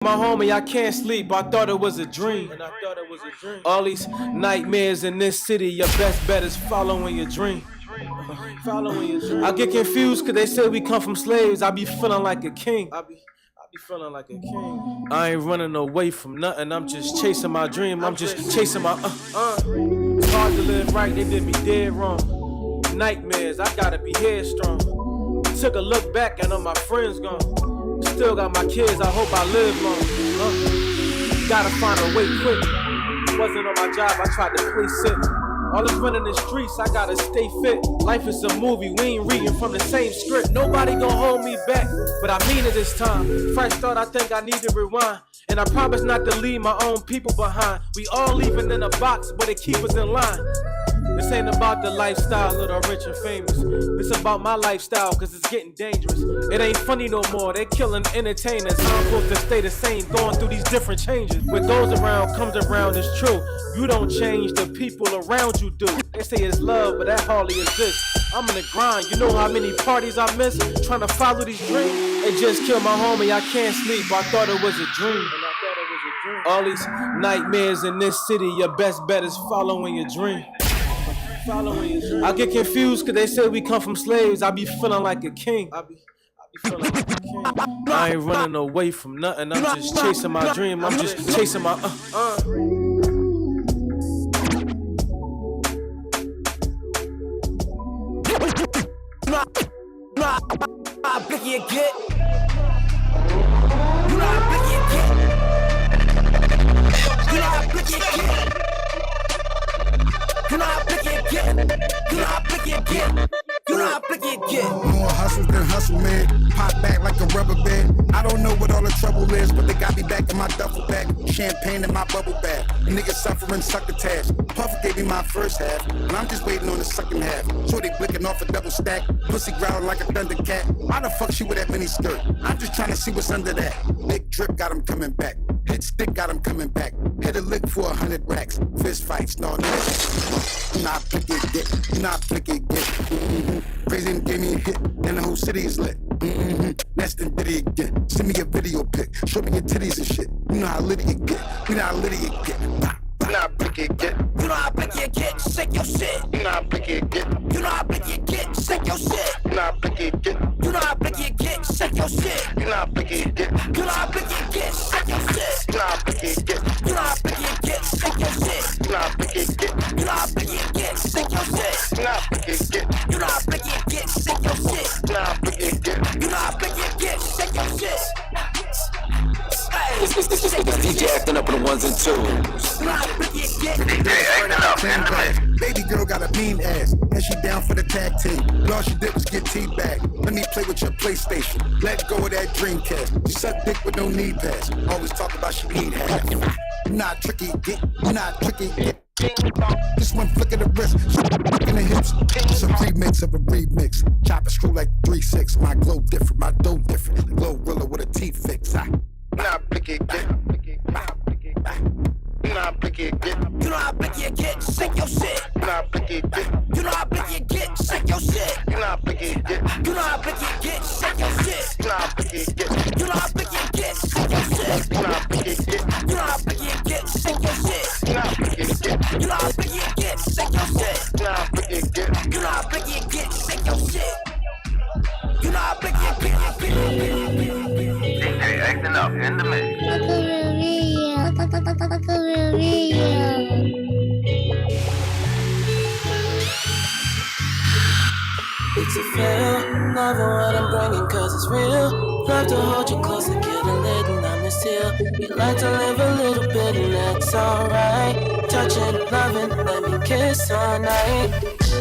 My homie, I can't sleep, I thought it was a dream. All these nightmares in this city, your best bet is following your dream. I get confused cause they say we come from slaves. I be feeling like a king. I be feeling like a king. I ain't running away from nothing, I'm just chasing my dream. I'm just chasing my It's hard to live right, they did me dead wrong. Nightmares, I gotta be headstrong. Took a look back and all my friends gone. Still got my kids, I hope I live long. Gotta find a way quick. Wasn't on my job, I tried to play sick. All this running the streets, I gotta stay fit. Life is a movie, we ain't reading from the same script. Nobody gon' hold me back, but I mean it this time. First thought, I think I need to rewind. And I promise not to leave my own people behind. We all leaving in a box, but it keep us in line. This ain't about the lifestyle of the rich and famous. It's about my lifestyle, cause it's getting dangerous. It ain't funny no more, they killing entertainers. I'm supposed to stay the same, going through these different changes. What goes around comes around is true. You don't change, the people around you do. They say it's love, but that hardly exists. I'm in the grind, you know how many parties I miss trying to follow these dreams. They just killed my homie, I can't sleep, I thought it was a dream. All these nightmares in this city, your best bet is following your dream. I get confused cause they say we come from slaves. I be feeling like a king. I be feeling like a king. I ain't running away from nothing, I'm just chasing my dream. I'm just chasing my Blicky and get. You know how blicky and get. You know how blicky and get. You know how blicky and get. You know how blicky and get. You know how blicky and get. More hustles than hustle, man. Pop back like a rubber band. I don't know what all the trouble is, but they got me back in my duffel bag. Champagne in my bubble bag. Niggas suffering succotash. Puff gave me my first half, and I'm just waiting on the second half. Shorty blicking off a double stack. Pussy growling like a thundercat. Why the fuck she with that mini skirt? I'm just trying to see what's under that. Big drip got him coming back. Hit stick got him coming back. Hit a lick for 100 racks. Fist fights, no. Not blicky get. Not blicky get. Crazy gave me a hit, and the whole city is lit. That's the Diddy again. Send me a video pic. Show me your titties and shit. You know how litty it get. You know how litty it get. You know how blicky it get. You know how blicky it get. Shake your shit. You know how blicky it get. You know how blicky it get. Shake your shit. You know how blicky it get. You know how blicky it get. Shake your shit. You know how blicky it get. You know how blicky it get. Shake your shit. You know how blicky it get. You know how blicky it get. Shake your shit. You know how blicky it get. You know how blicky it get. Shake your shit. You know how blicky it get. You know how blicky it get. Shake your shit. You know how blicky it get. You know how blicky it get. Shake your shit. It's DJ acting up on the ones and twos. You know how blicky it get. DJ acting up. Baby girl got a mean ass, and she down for the tag team. All she did was get teabagged. Let me play with your PlayStation. Let go of that Dreamcast. She suck dick with no knee pads. Always talk about she need half. You not tricky, get. You not tricky, get. Just one flick of the wrist, in the hips. Some remix of a remix. Chop a screw like 3-6. My glow different, my dough different. The glow rilla with a teeth fix. Not blicky, get. You know how blicky it get. You know how blicky it get. Shake your shit. You know how blicky it get. You know how blicky it get. Shake your shit. You know how blicky it get. You know how blicky it get. Shake your shit. You know how blicky it get. You know how blicky it get. Shake your shit. You know how blicky it get. You know how blicky it get. Shake your shit. You know how blicky it get. You know how blicky it get. Shake your shit. You know how blicky it get. You know how blicky it get. Shake your shit. You know how blicky it get. DJ acting up in the mix. It's a feel, loving what I'm bringing cause it's real. Love to hold you close and get a lit and I'm just here. You like to live a little bit and that's alright. Touching, loving, let me kiss all night.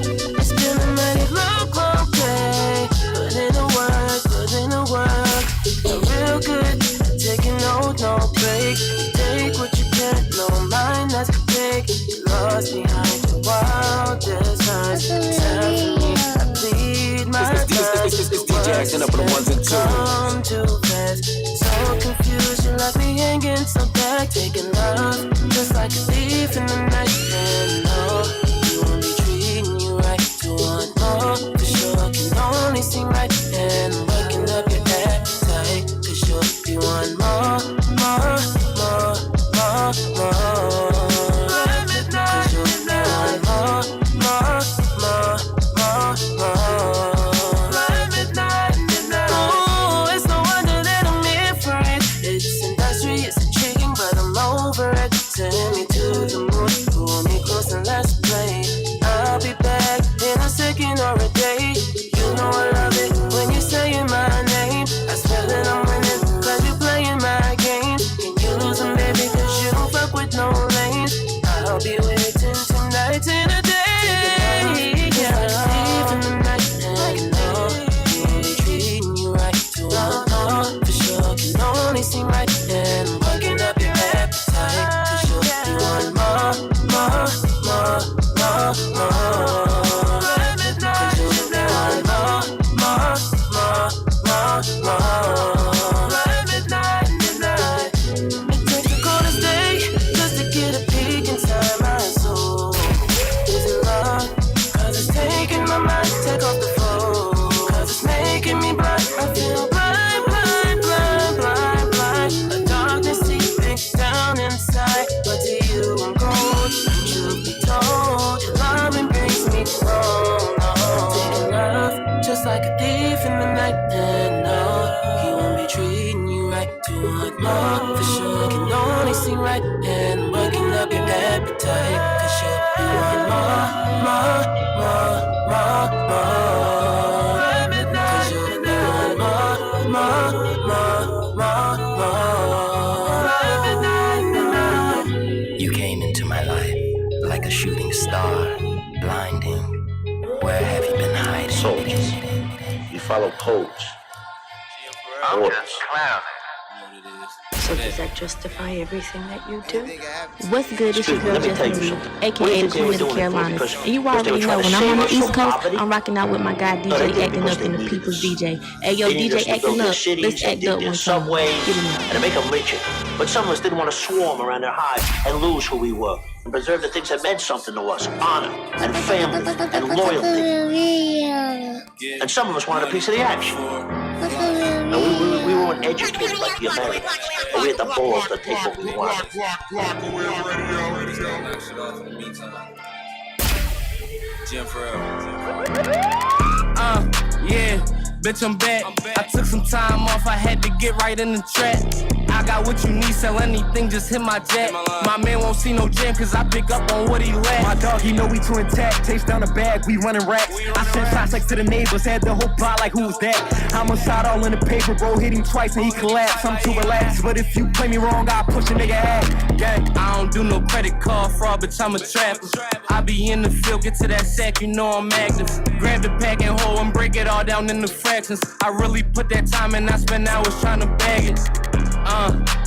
It's been a minute, look okay. Put in the work, put in the work. You're real good, taking no break. Take what you get, no mind that's big. You lost behind the wildest times. Tell me, I plead my It's DJ acting up on the ones and twos. come too fast, so confused. You left me hanging so back, taking love just like a thief in the night. And no, you won't be treating you right. To want more, for sure can only seem right. And waking up your appetite, cause you'll be one more for sure. Can only seem right, and I'm working up your appetite. Cause you want more. Cause you want more. You came into my life like a shooting star, blinding. Where have you been hiding? Soldiers, you follow codes. I'm just clowning. So does that justify everything that you do? What's good? It's your girl Let me tell you Justin something. Lee, aka the Queen of the Carolinas. And you already know when I'm on the East Coast, I'm rocking out with my guy DJ acting up in the People's DJ. Hey yo, DJ acting up. Let's act up one time. Subways, Get him up. and to make them richer. But some of us didn't want to swarm around their hive and lose who we were and preserve the things that meant something to us: honor and family and loyalty. And some of us wanted a piece of the action. And we weren't educated like the Americans, but we had the balls to take what we wanted. Yeah, bitch, I'm back. I took some time off, I had to get right in the track. I got what you need, sell anything, just hit my jack. My man won't see no jam, cause I pick up on what he lack. My dog, he know we too intact. Taste down the bag, we running racks. I sent shots like to the neighbors, had the whole plot like who was that? Homicide all in the paper, bro, hit him twice and he collapsed. I'm too relaxed, but if you play me wrong, I'll push a nigga ass. Gang, I don't do no credit card fraud, bitch, I'm a trapper. I be in the field, get to that sack, you know I'm active. Grab the pack and hold and break it all down into fractions. I really put that time and I spend hours trying to bag it.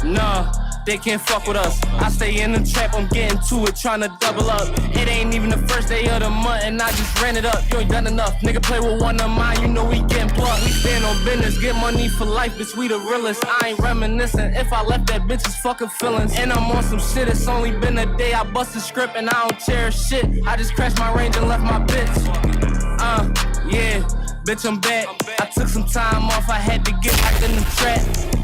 Nah, they can't fuck with us. I stay in the trap, I'm getting to it, trying to double up. It ain't even the first day of the month and I just ran it up. You ain't done enough, nigga play with one of mine, you know we getting plucked. We stand on business, get money for life, bitch, we the realest. I ain't reminiscing, if I left that bitch's fucking feelings. And I'm on some shit, it's only been a day, I bust a script and I don't cherish shit. I just crashed my range and left my bitch. Yeah, bitch, I'm back. I took some time off, I had to get right in the track.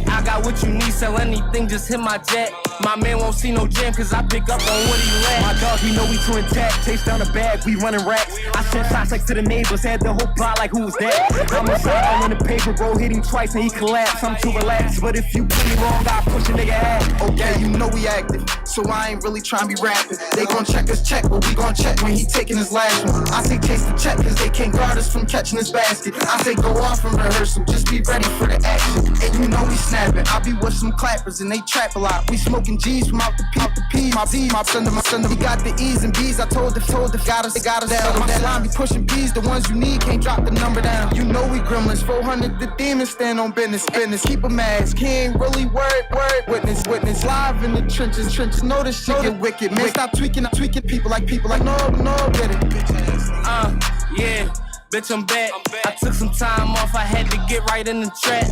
I got what you need, sell anything, just hit my jack. My man won't see no jam, cause I pick up on what he lack. my dog, he know we too intact. Taste down the bag, we running racks. I sent shots like to the neighbors, had the whole plot like who was that? Homicide all in the paper, bro, hit him twice and he collapsed. I'm too relaxed, but if you play me wrong, I'll push a nigga ass. Okay, you know we active, so I ain't really trying to be rapping. They gon' check us check, but we gon' check when he taking his last one. I say chase the check, cause they can't guard us from catching this basket. I say go off from rehearsal, just be ready for the action. And you know we snapping, I be with some clappers and they trap a lot. We smoking G's from out the P, my B, my son, we got the E's and B's, I told the got us down. My line be pushing B's, the ones you need, can't drop the number down. You know we gremlins, 400 the demons stand on business. Keep a mask, he ain't really worried, witness, live in the trenches, know this shit get wicked, man, stop tweaking people like, no, get it. Yeah, bitch, I'm back. I took some time off, I had to get right in the track.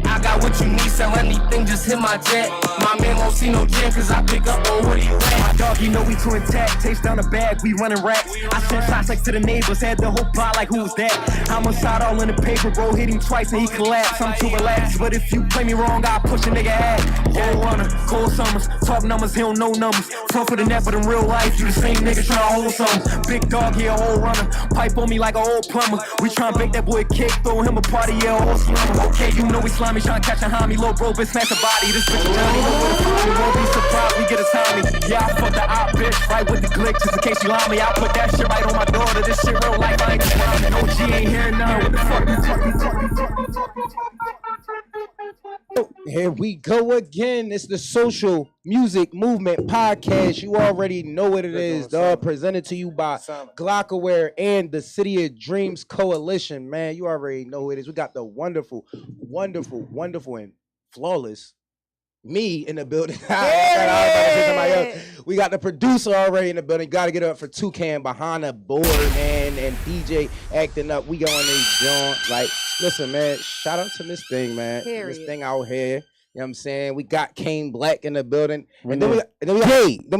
I got what you need, sell anything, just hit my jack. My man won't see no jam, cause I pick up on what he lack. My dog, he know we too intact. Taste down the bag, we running racks. I sent shots like to the neighbors, had the whole plot like who was that? Homicide all in the paper, bro, hit him twice and he collapsed. I'm too relaxed, but if you play me wrong, I'll push a nigga ass. Whole runner, cold summers, talk numbers, he don't know numbers. Tough for the net, but in real life, you the same nigga tryna hold something. Big dog, he a whole runner, pipe on me like a old plumber. We tryna bake that boy a cake, throw him a party, yeah, whole slumber. Okay, you know we slimy, tryna catch a homie, low bro, bitch, smash a body. This bitch Johnny, know where to find me, won't be surprised, we get a Tommy. Yeah, I fuck the op, bitch, right with the glitch, just in case you lie me, I put that shit right on my daughter. This shit real life, I ain't just lying. No G ain't here now, what the fuck you talking? Here we go again. It's the Social Music Movement Podcast. You already know what it is, dog. Presented to you by Glockaware and the City of Dreams Coalition, man. You already know who it is. We got the wonderful, and flawless me in the building. We got the producer already in the building. Got to get up for Toucan behind the board, man. And DJ acting up. We on this joint. Like, listen, man. Shout out to this thing, man. This thing out here. You know what I'm saying? We got Kane Black in the building. And then we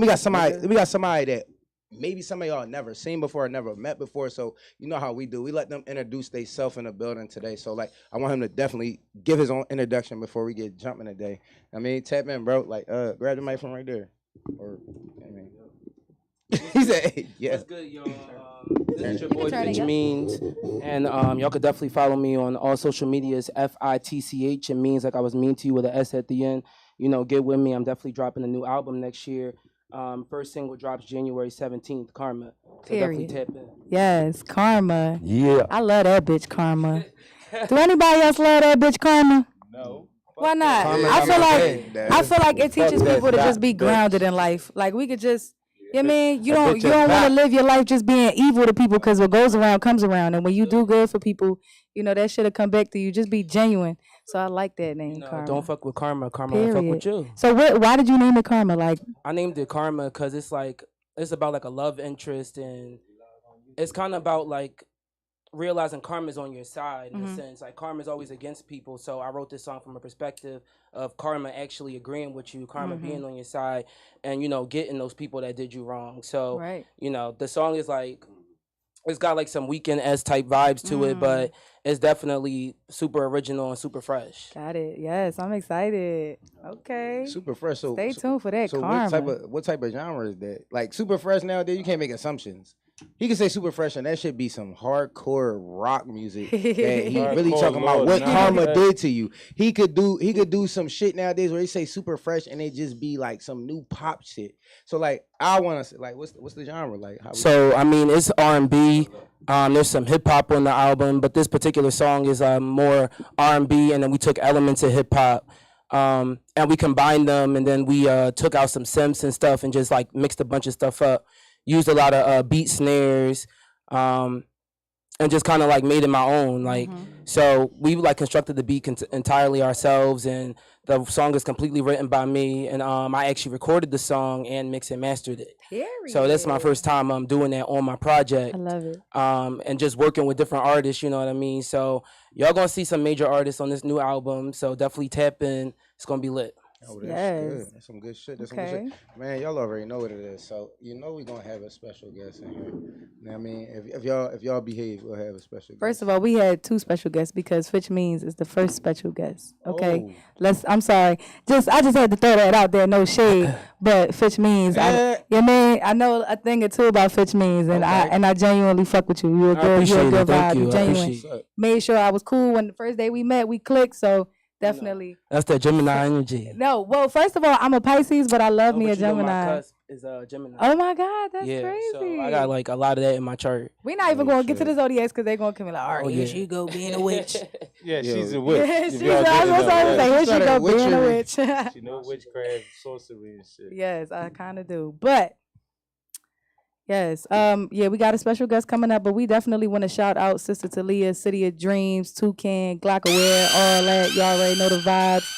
got somebody that maybe some of y'all never seen before or never met before. So you know how we do. We let them introduce themselves in the building today. So like I want him to definitely give his own introduction before we get jumping today. I mean, tap in, bro. Like grab the mic from right there. Or I mean he said, hey, yeah. What's good, y'all? This is your boy Finch Means, and y'all could definitely follow me on all social medias. FITCH. It means like I was mean to you with an S at the end. get with me. I'm definitely dropping a new album next year. First single drops January 17th, Karma. So definitely tap in. Yes, Karma. Yeah. I love that bitch Karma. Do anybody else love that bitch Karma? No. Why not? Karma I feel like it teaches people to just be grounded in life. Like we could just, you know what I mean? You don't want to live your life just being evil to people because what goes around comes around. And when you do good for people, that shit'll come back to you. Just be genuine. So I like that name, Karma. Don't fuck with Karma. Karma will fuck with you. So why did you name it Karma? Like I named it Karma because it's about like a love interest, and it's kind of about like realizing karma's on your side in a sense. Like karma's always against people. So I wrote this song from a perspective of karma actually agreeing with you, karma being on your side, and getting those people that did you wrong. So the song is like, it's got like some Weeknd-esque type vibes to it, but it's definitely super original and super fresh. Got it. Yes, I'm excited. Okay. Super fresh. So stay tuned for that. So Karma. what type of genre is that? Like super fresh nowadays, you can't make assumptions. He can say super fresh, and that should be some hardcore rock music. That he really talking about what Karma did to you. He could do some shit nowadays where he say super fresh, and it just be like some new pop shit. So like, I want to say, like, what's the genre like? So I mean, it's R&B. There's some hip hop on the album, but this particular song is more R&B, and then we took elements of hip hop. And we combined them, and then we took out some synths and stuff, and just like mixed a bunch of stuff up. Used a lot of beat snares, and just kind of like made it my own. Like, so we like constructed the beat entirely ourselves, and the song is completely written by me. And I actually recorded the song and mixed and mastered it. So that's my first time doing that on my project. I love it. And just working with different artists, you know what I mean? So y'all gonna see some major artists on this new album. So definitely tap in. It's gonna be lit. Oh, that's good. That's some good shit. That's some good shit. Man, y'all already know what it is. So we're gonna have a special guest in here. You know what I mean? If y'all behave, we'll have a special guest. First of all, we had 2 special guests because Fitch Means is the first special guest. Okay. I'm sorry. I just had to throw that out there, no shade. But Fitch Means, I know a thing or two about Fitch Means, and I genuinely fuck with you. You're a good vibe. You genuine. Made sure I was cool when the first day we met, we clicked, so definitely. That's that Gemini energy. No, well, first of all, I'm a Pisces, but I love me a Gemini. My cusp is Gemini. Oh my God, that's crazy. So I got like a lot of that in my chart. We're not even going to get to the zodiacs because they're going to come in like, all right, here she go being a witch. She's a witch. Here she go being a witch. She know witchcraft, sorcery, and shit. Yes, I kind of do. But yes, we got a special guest coming up, but we definitely want to shout out Sister Taleah, City of Dreams, Toucan, Glockaware, all that. Y'all already know the vibes.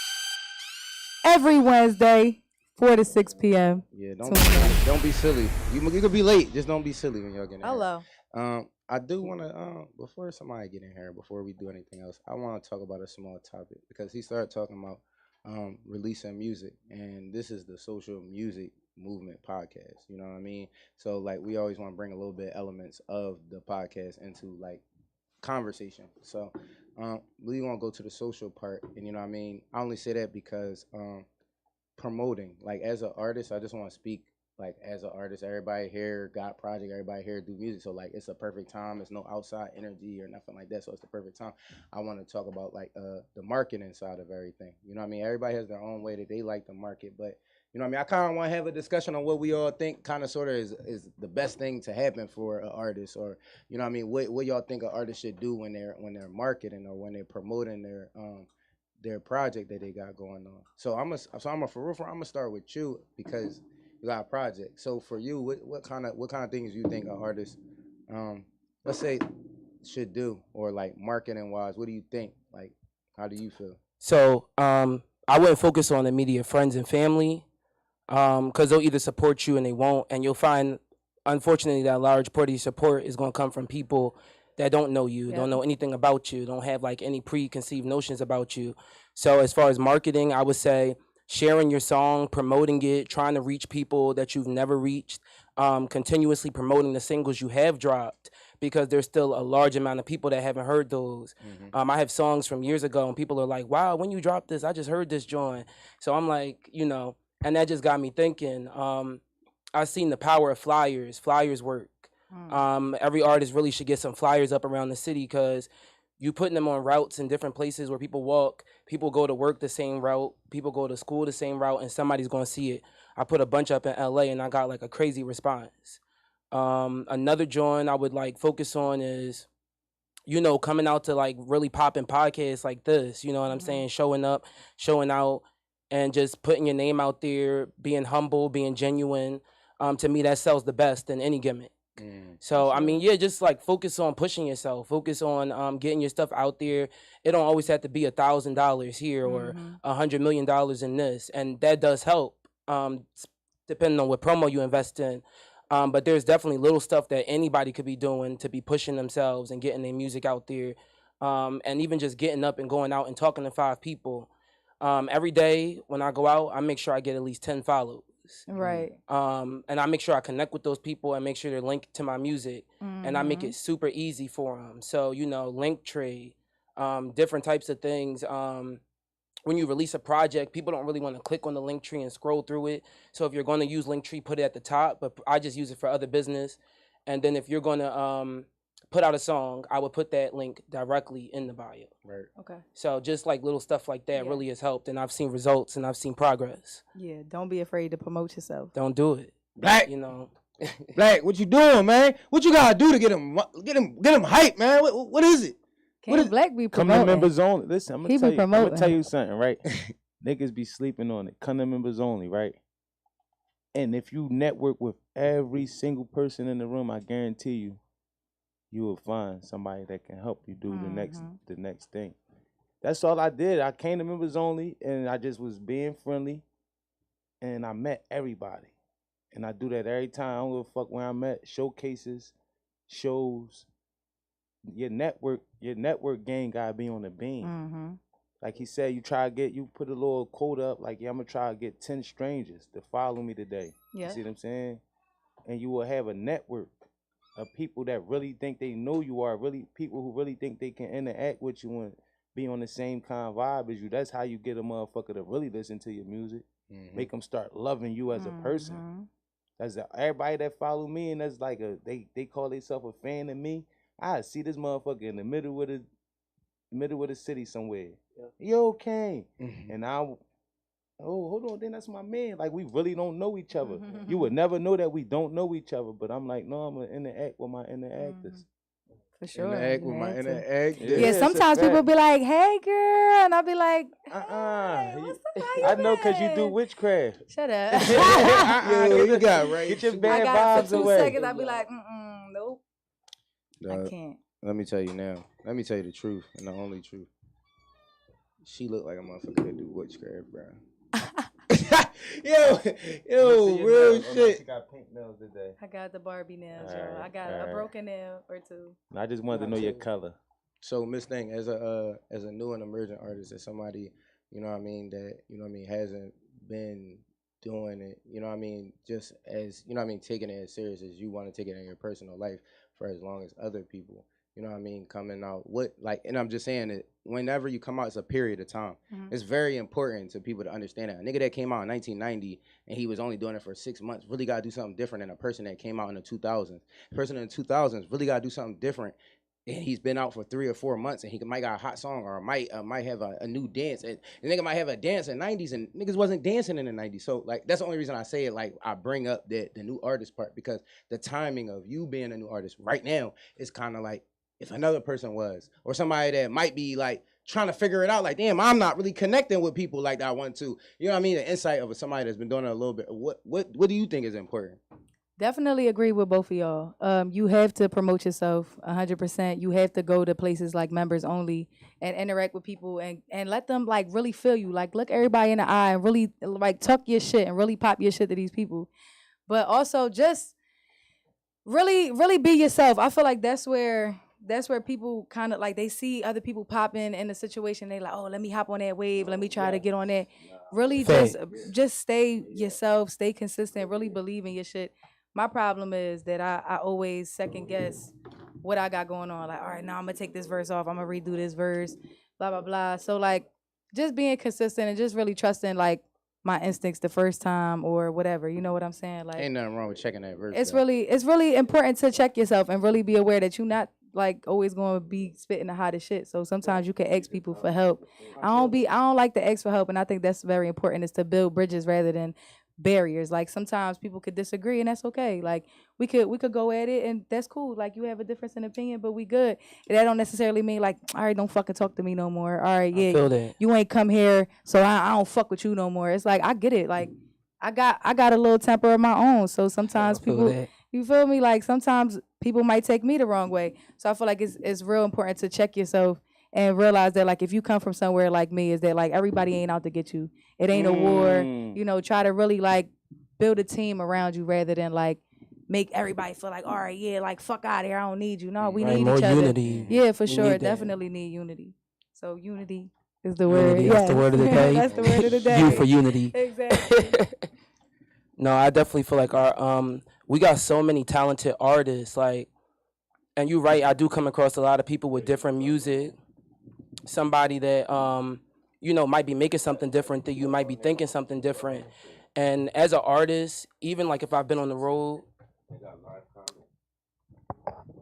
Every Wednesday, 4 to 6 p.m. Yeah, don't be silly. You could be late. Just don't be silly when y'all get in here. Hello. I do want to, before somebody get in here, before we do anything else, I want to talk about a small topic because he started talking about releasing music, and this is the social music movement podcast. You know what I mean? So like, we always want to bring a little bit elements of the podcast into like conversation. So we want to go to the social part, and you know what I mean? I only say that because promoting, like as an artist, I just want to speak like as an artist. Everybody here got project, everybody here do music, so like it's a perfect time. There's no outside energy or nothing like that, so it's the perfect time. I want to talk about like the marketing side of everything. You know what I mean? Everybody has their own way that they like to market, but you know what I mean? I kind of want to have a discussion on what we all think kind of sort of is the best thing to happen for an artist, or you know what I mean, what y'all think an artist should do when they're marketing or when they're promoting their project that they got going on. So I'm gonna start with you because you got a project. So for you, what kind of things you think an artist let's say should do, or like marketing wise, what do you think? Like, how do you feel? So I wouldn't focus on immediate friends and family, because they'll either support you and they won't, and you'll find, unfortunately, that a large part of your support is going to come from people that don't know you, don't know anything about you, don't have like any preconceived notions about you. So as far as marketing, I would say sharing your song, promoting it, trying to reach people that you've never reached, continuously promoting the singles you have dropped, because there's still a large amount of people that haven't heard those. I have songs from years ago and people are like, wow, when you dropped this, I just heard this joint. So I'm like, and that just got me thinking. I've seen the power of flyers. Flyers work. Every artist really should get some flyers up around the city, because you putting them on routes in different places where people walk, people go to work the same route, people go to school the same route, and somebody's gonna see it. I put a bunch up in LA and I got like a crazy response. Another joint I would like focus on is, you know, coming out to like really popping podcasts like this, you know what I'm saying? Showing up, showing out, and just putting your name out there, being humble, being genuine. To me, that sells the best in any gimmick. So, I mean, yeah, just like focus on pushing yourself, focus on getting your stuff out there. It don't always have to be $1,000 here or $100 million in this. And that does help, depending on what promo you invest in. But there's definitely little stuff that anybody could be doing to be pushing themselves and getting their music out there. And even just getting up and going out and talking to 5 people. Every day when I go out, I make sure I get at least 10 follows. Right. And I make sure I connect with those people and make sure they're linked to my music. And I make it super easy for them. So, you know, Linktree, different types of things. When you release a project, people don't really want to click on the Linktree and scroll through it. So if you're going to use Linktree, put it at the top. But I just use it for other business. And then if you're going to put out a song, I would put that link directly in the bio. Right. Okay. So just like little stuff like that really has helped, and I've seen results and I've seen progress. Yeah, don't be afraid to promote yourself. Don't do it. Black, you know. Black, what you doing, man? What you gotta do to get him hype, man? What is it? Can't Black be Come promoting? to members only. Listen, I'm He be gonna promoting. tell you something, right? Niggas be sleeping on it. Come to members only, right? And if you network with every single person in the room, I guarantee you will find somebody that can help you do the next thing. That's all I did. I came to members only, and I just was being friendly, and I met everybody. And I do that every time. I don't give a fuck where I'm at. Showcases, shows. Your network game gotta be on the beam. Like he said, you put a little quote up, like, yeah, I'm gonna try to get 10 strangers to follow me today. Yeah. You see what I'm saying? And you will have a network of people that really think they know you are, really people who really think they can interact with you and be on the same kind of vibe as you. That's how you get a motherfucker to really listen to your music. Make them start loving you as a person. That's everybody that follow me, and that's like they call themselves a fan of me. I see this motherfucker in the middle of the city somewhere. Yo, Kane. And hold on, then that's my man. Like, we really don't know each other. You would never know that we don't know each other, but I'm like, no, I'm gonna interact with my interactors. For sure. Interact with my interactors. Yeah, sometimes people be like, hey, girl. And I'll be like, I know because you do witchcraft. Shut up. You got right. Get your I bad got vibes for 2 away. seconds. I'll be like, nope. I can't. Let me tell you now. Let me tell you the truth and the only truth. She looked like a motherfucker that do witchcraft, bro. yo, real shit. She got pink nails today. I got the Barbie nails, yo. Alright, I got a broken nail or 2. I just wanted to know your color. So, Miss Thing, as a new and emerging artist, as somebody, you know what I mean, that, you know what I mean, hasn't been doing it, you know what I mean, just as, you know what I mean, taking it as serious as you want to take it in your personal life for as long as other people, you know what I mean, coming out, and I'm just saying that whenever you come out, it's a period of time. It's very important to people to understand that. A nigga that came out in 1990 and he was only doing it for 6 months really got to do something different than a person that came out in the 2000s. A person in the 2000s really got to do something different. And he's been out for 3 or 4 months, and he might got a hot song or might have a new dance. And the nigga might have a dance in the 90s, and niggas wasn't dancing in the 90s. So, like, that's the only reason I say it. Like, I bring up the new artist part, because the timing of you being a new artist right now is kind of like if another person was, or somebody that might be like trying to figure it out. Like, damn, I'm not really connecting with people like that I want to. You know what I mean? The insight of somebody that's been doing it a little bit. What do you think is important? Definitely agree with both of y'all. You have to promote yourself 100%. You have to go to places like members only and interact with people and let them like really feel you. Like, look everybody in the eye and really like tuck your shit and really pop your shit to these people. But also just really, really be yourself. I feel like that's where people kind of like, they see other people popping in a situation. They like, oh, let me hop on that wave. Let me try to get on that. Really just stay yourself, stay consistent, really believe in your shit. My problem is that I always second guess what I got going on. Like, all right, now I'm going to take this verse off. I'm going to redo this verse, blah, blah, blah. So, like, just being consistent and just really trusting, like, my instincts the first time or whatever. You know what I'm saying? Like, ain't nothing wrong with checking that verse. It's really important to check yourself and really be aware that you're not like always gonna be spitting the hottest shit. So sometimes you can ask people for help. I don't like to ask for help, and I think that's very important, is to build bridges rather than barriers. Like sometimes people could disagree, and that's okay. Like we could go at it, and that's cool. Like you have a difference in opinion, but we good. And that don't necessarily mean like, all right, don't fucking talk to me no more. All right, yeah, I feel that. you ain't come here, so I don't fuck with you no more. It's like I get it. Like I got a little temper of my own, so sometimes people, you feel me? Like sometimes people might take me the wrong way. So I feel like it's real important to check yourself and realize that like if you come from somewhere like me, is that like everybody ain't out to get you. It ain't a war. You know, try to really like build a team around you rather than like make everybody feel like, all right, yeah, like fuck out of here, I don't need you. No, we need more each other. unity. Yeah, for We sure. need that. Definitely need unity. So unity is the word. Unity, that's the word of the day. That's the word of the day. You for unity. Exactly. No, I definitely feel like our we got so many talented artists, like, and you're right, I do come across a lot of people with different music. Somebody that you know, might be making something different than you, might be thinking something different. And as an artist, even like if I've been on the road,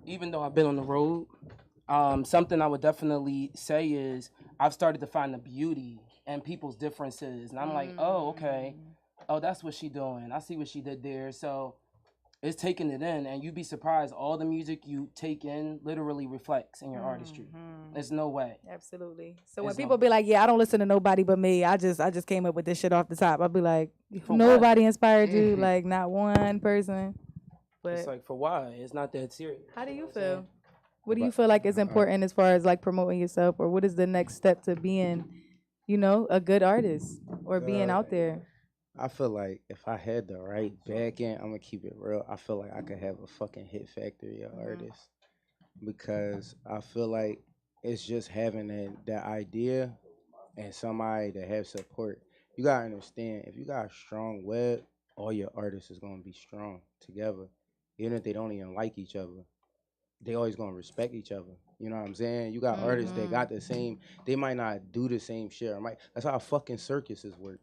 even though I've been on the road, something I would definitely say is I've started to find the beauty in people's differences. And I'm like, oh, okay. Oh, that's what she doing. I see what she did there. So it's taking it in, and you'd be surprised all the music you take in literally reflects in your artistry. There's no way. Absolutely. So when people be like, yeah, I don't listen to nobody but me, I just came up with this shit off the top. I'll be like, nobody inspired you, like not one person. But It's like, for why? It's not that serious. how do you feel? What do you feel like is important as far as like promoting yourself, or what is the next step to being, you know, a good artist or being out there? I feel like if I had the right back end, I'm gonna keep it real. I feel like I could have a fucking hit factory of artists, because I feel like it's just having that idea and somebody to have support. You gotta understand, if you got a strong web, all your artists is gonna be strong together, even if they don't even like each other. They always gonna respect each other. You know what I'm saying? You got artists that got the same. They might not do the same shit. That's how fucking circuses work.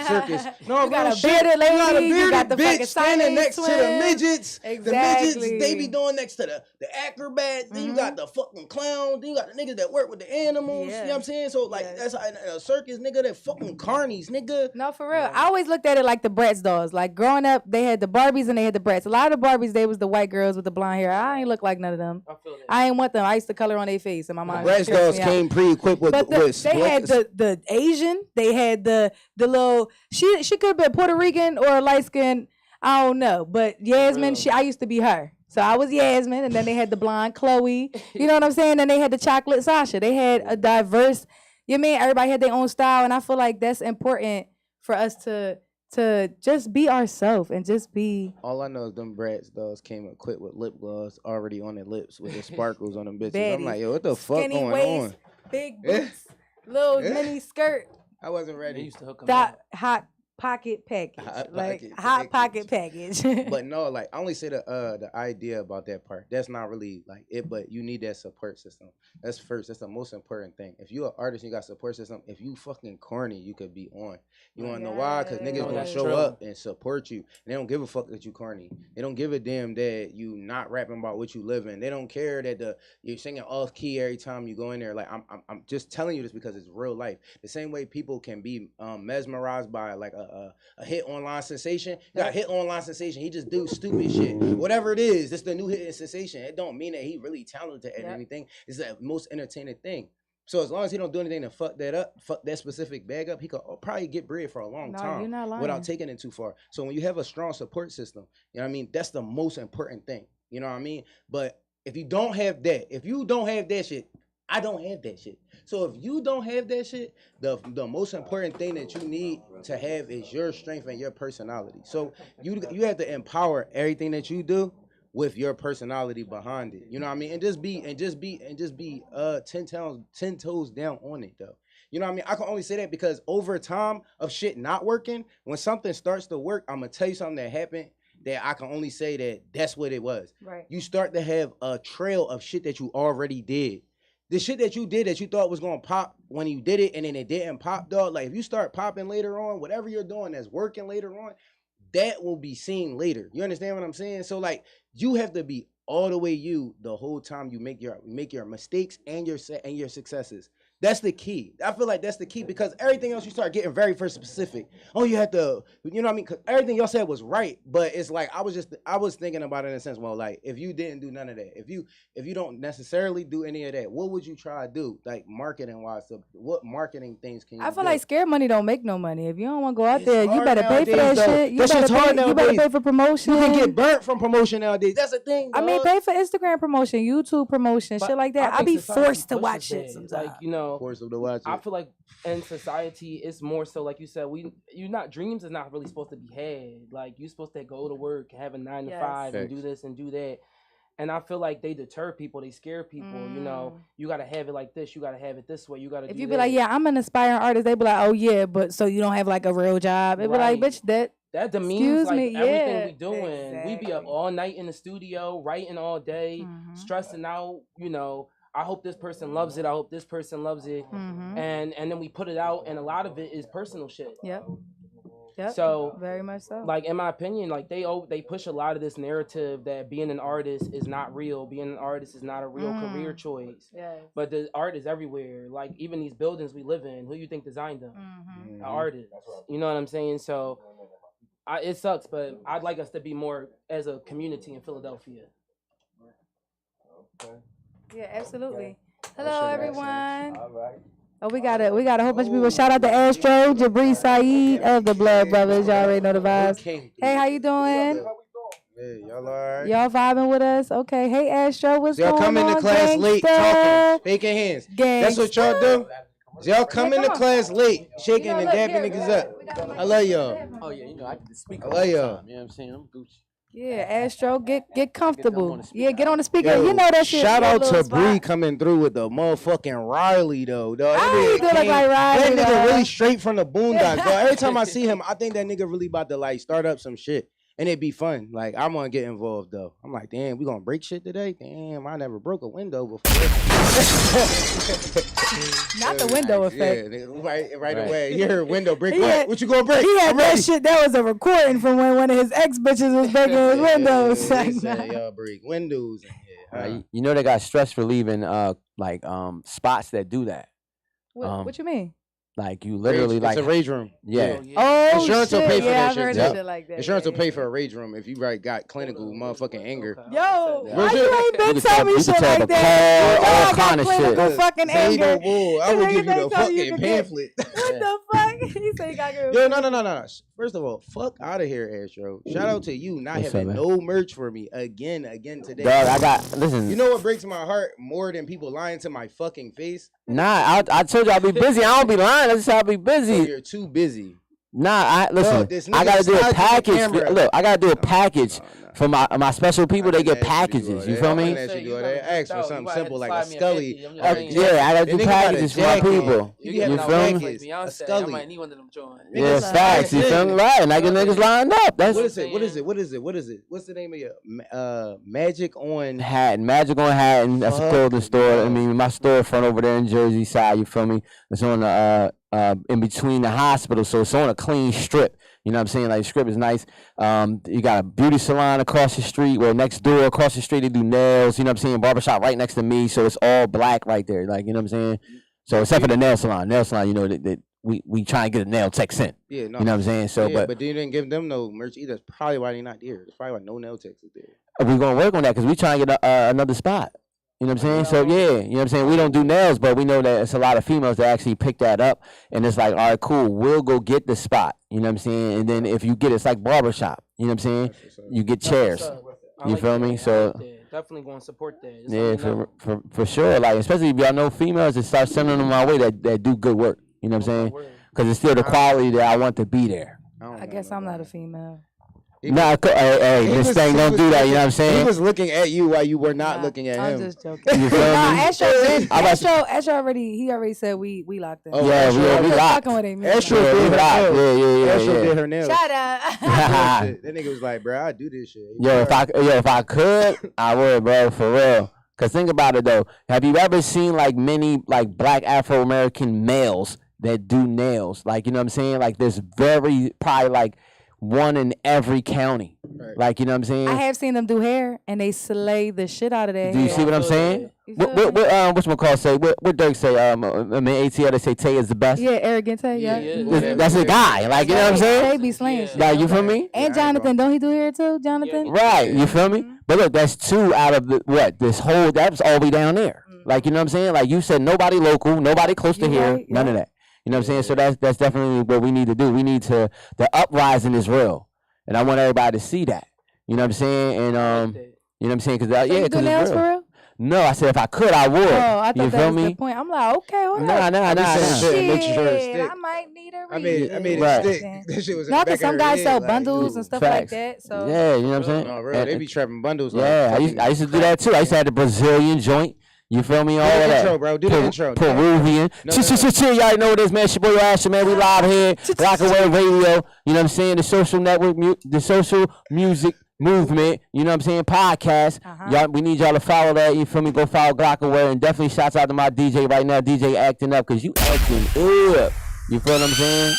Circus. No, You got real a shit. bearded lady, You got a you bearded got the fucking bitch standing Siamese next to the twin. midgets. The Exactly. midgets, they be doing next to the acrobats. Then you got the fucking clowns. Then you got the niggas that work with the animals. You know what I'm saying? So like that's how in a circus, nigga, that fucking carnies, nigga. No, for real. I always looked at it like the Bratz dolls. Like growing up, they had the Barbies and they had the Bratz. A lot of the Barbies, they was the white girls with the blonde hair. I ain't look like none of them. I ain't want them. I used to color on their face, and my mom. Bratz dolls came pre-equipped with They had the Asian. They had the little. She could have been Puerto Rican or light skin. I don't know. But Yasmin, I used to be her. So I was Yasmin, and then they had the blonde Chloe. You know what I'm saying? Then they had the chocolate Sasha. They had a diverse. You mean everybody had their own style, and I feel like that's important for us to just be ourselves and just be. All I know is them Bratz dolls came equipped with lip gloss already on their lips with the sparkles on them bitches. Baddies. I'm like, yo, what the fuck Skinny going waist, on? big boots, little mini skirt. I wasn't ready. They used to hook 'em That up. hot pocket package, hot pocket package. But no, like I only say the idea about that part. That's not really like it, but you need that support system. That's first. That's the most important thing. If you're an artist, and you got support system. If you fucking corny, you could be on. You wanna know why? Because niggas gonna show up and support you. And they don't give a fuck that you corny. They don't give a damn that you not rapping about what you live in. They don't care that you're singing off key every time you go in there. Like I'm just telling you this because it's real life. The same way people can be mesmerized by like a hit online sensation. You got a hit online sensation. He just do stupid shit. Whatever it is, it's the new hit sensation. It don't mean that he really talented at anything. It's the most entertaining thing. So as long as he don't do anything to fuck that up, fuck that specific bag up, he could probably get bread for a long time you're not lying. without taking it too far. So when you have a strong support system, you know what I mean? That's the most important thing. You know what I mean? But if you don't have that, if you don't have that shit, I don't have that shit. So if you don't have that shit, the most important thing that you need to have is your strength and your personality. So you have to empower everything that you do with your personality behind it. You know what I mean? And just be 10 toes down on it though. You know what I mean? I can only say that because over time of shit not working, when something starts to work, I'm gonna tell you something that happened that I can only say that that's what it was. Right. You start to have a trail of shit that you already did. The shit that you did that you thought was gonna pop when you did it and then it didn't pop, dog. Like if you start popping later on, whatever you're doing that's working later on, that will be seen later. You understand what I'm saying? So like you have to be all the way you the whole time. You make your mistakes and your successes. That's the key. I feel like that's the key because everything else you start getting very first specific. Oh, you had to, you know what I mean? Cause everything y'all said was right, but it's like I was thinking about it in a sense. Well, like if you didn't do none of that, if you don't necessarily do any of that, what would you try to do? Like marketing wise, what marketing things can you? I feel do? like scared money don't make no money. If you don't want to go out there, you better pay for that shit. You better pay for promotion. You can get burnt from promotion nowadays. That's the thing. I mean, pay for Instagram promotion, YouTube promotion, shit like that. I be forced to watch shit sometimes. Like, you know, forced to watch it. I feel like in society, it's more so like you said. Dreams is not really supposed to be had. Like you're supposed to go to work, have a 9 to 5, and do this and do that. And I feel like they deter people, they scare people. You know, you gotta have it like this, you gotta have it this way, you gotta. If you be like, yeah, I'm an aspiring artist, they be like, oh yeah, but so you don't have like a real job. It be like, bitch, that demeans like everything we doing. Exactly. We be up all night in the studio, writing all day, stressing out. You know, I hope this person loves it. I hope this person loves it. And then we put it out, and a lot of it is personal shit. Yep. So very much so. Like in my opinion, like they push a lot of this narrative that being an artist is not real. Being an artist is not a real career choice. Yes. But the art is everywhere. Like even these buildings we live in, who you think designed them? An artist. You know what I'm saying? So it sucks, but I'd like us to be more as a community in Philadelphia. Okay. Yeah, absolutely. Hello, everyone. All right. Oh, we got a whole bunch of people. Shout out to Astro, Jabri Saeed of the Blood Brothers. Y'all already know the vibes. Hey, how you doing? Hey, y'all alright? Y'all vibing with us? Okay. Hey, Astro, what's going on? Y'all come into class late, talking, shaking hands. That's what y'all do? Y'all come into class late, shaking and dabbing niggas up. I love y'all. Oh yeah, you know I can speak. I love y'all. You know what I'm saying? I'm Gucci. Yeah, Astro, get comfortable. Yeah, get on the speaker. Yo, you know that shit. Shout out to Bree coming through with the motherfucking Riley though. Dog. I do look like Riley. That nigga really straight from the boondocks. Dog. Every time I see him, I think that nigga really about to like start up some shit. And it'd be fun. Like, I want to get involved, though. I'm like, damn, we going to break shit today? Damn, I never broke a window before. Not the window effect. Yeah, right away. You heard window break. What you going to break? He had that shit. That was a recording from when one of his ex-bitches was breaking his windows. Y'all break windows. You know they got stress relieving spots that do that. What you mean? Like you literally it's a rage room. Yeah. Oh, insurance will pay for that I've heard shit. Shit like that. Insurance will pay for a rage room if you got clinical motherfucking anger. Yo, why you ain't been telling me shit like that? All kind of shit. Fucking anger. I will give you the fucking pamphlet. What the fuck? He said you got good. Yo, no. First of all, fuck out of here, Astro. Shout out to you not having no merch for me again today. Dog, listen. You know what breaks my heart more than people lying to my fucking face? Nah, I told you I'll be busy. I don't be lying. I just I'll be busy. So you're too busy. Nah, listen. I gotta do a package. Look, I gotta do a package for my special people. They get packages. You feel me? They ask for something simple like a Scully. Yeah, I gotta do packages for my people. You feel me? A Scully. I might need one of them joints. Yeah, facts. You feel me? Right, and I get niggas lined up. That's what is it? What's the name of your Magic on Hatton? Magic on Hatton. That's a clothing store. I mean, my storefront over there in Jersey side. You feel me? It's on the in between the hospital, so it's on a clean strip. You know what I'm saying? Like, the strip is nice. You got a beauty salon across the street, where next door across the street they do nails. You know what I'm saying? Barbershop right next to me, so it's all black right there. Like, you know what I'm saying? So except for the nail salon, you know that we try to get a nail tech sent. Yeah, no. You know what I'm saying? So, but you didn't give them no merch either. That's probably why they're not there. That's probably why no nail techs is there. We're gonna work on that because we trying to get another spot. You know what I'm saying? So yeah, you know what I'm saying? We don't do nails, but we know that it's a lot of females that actually pick that up, and it's like, all right, cool, we'll go get the spot. You know what I'm saying? And then if you get it's like barbershop. You know what I'm saying? You get chairs. You feel me? So definitely going to support that. Yeah, for sure. Like, especially if y'all know females that start sending them my way that do good work. You know what I'm saying? Because it's still the quality that I want to be there. I guess I'm not a female. Nah, hey, this thing don't do that. You know what I'm saying? He was looking at you while you were not looking at him. I'm just joking. You feel me? Astro already said we locked in. Oh, yeah, we locked. Astro did her nails. Shut up. That nigga was like, bro, I do this shit. If I could, I would, bro, for real. Cause think about it though. Have you ever seen like many like black Afro-American males that do nails? Like, you know what I'm saying? Like, there's probably like one in every county. Like, you know what I'm saying? I have seen them do hair, and they slay the shit out of their Do hair. you see what I'm saying? What's my call say? What Dirk say? I mean, ATL, they say Tay is the best. Yeah, arrogant Tay, yeah. That's a guy. Like, you know what I'm saying? Tay be slaying shit. Like, you feel me? And Jonathan, don't he do hair too, Jonathan? Right, you feel me? But look, that's two out of this whole, that was all the way down there. Like, you know what I'm saying? Like you said, nobody local, nobody close to here, none of that. You know what I'm saying? So that's definitely what we need to do. We need to, the uprising is real. And I want everybody to see that. You know what I'm saying? And, you know what I'm saying? Cause, So you do nails for real? No, I said if I could, I would. Oh, I thought you that feel was me? the point. I'm like, okay, hold Nah. Shit, I might need a read. I made it stick. This shit was in the No, back because of some her guys head, sell like, bundles and stuff like that. So Yeah, you know what I'm saying? No, real. They be trapping bundles. Yeah, I used to do that too. I used to have the Brazilian joint. You feel me? All the that. intro, bro. Do the intro. Peruvian. Chill. Y'all know what it is, man. It's your boy Asher, man. We live here. Rockaway Radio. You know what I'm saying? The social network, the social music movement. You know what I'm saying? Podcast. Y'all, we need y'all to follow that. You feel me? Go follow Glockaway. And definitely shouts out to my DJ right now. DJ acting up, because you acting up. You feel what I'm saying?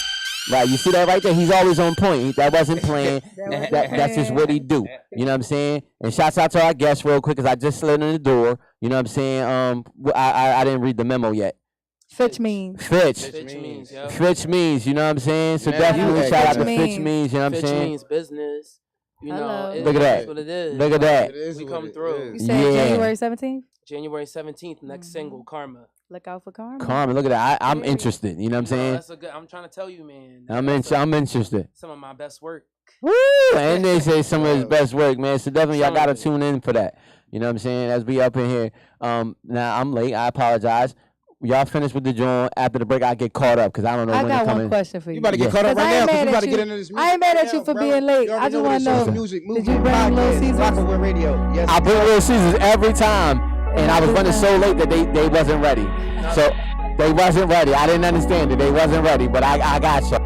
Right, you see that right there? He's always on point. That wasn't playing. That's just what he do. You know what I'm saying? And shouts out to our guests real quick, because I just slid in the door. You know what I'm saying? I didn't read the memo yet. Fitch means. Fitch means, you know what I'm saying? So definitely shout out to Fitch means, you know what I'm saying? Fitch means business. You know, look at that. That's what it is. Look at that. We come through. You said January 17th? January 17th, next single, Karma. Look out for Karma. Carmen, look at that. I'm interested. You know what I'm saying? That's a good. I'm trying to tell you, man. I'm interested. Some of my best work. Woo! And they say some of his best work, man. So definitely y'all gotta tune in for that. You know what I'm saying? As we up in here. Now I'm late. I apologize. Y'all finished with the joint. After the break, I get caught up because I don't know when I got one question for you. You about to get caught up right now because we about to get into this music. I ain't mad at you for being late. I just want to know, did you bring Little Caesars? Rockaway Radio. Yes. I bring Little Caesars every time. And I was running so late that they wasn't ready. So they wasn't ready. I didn't understand it. They wasn't ready, but I got you. I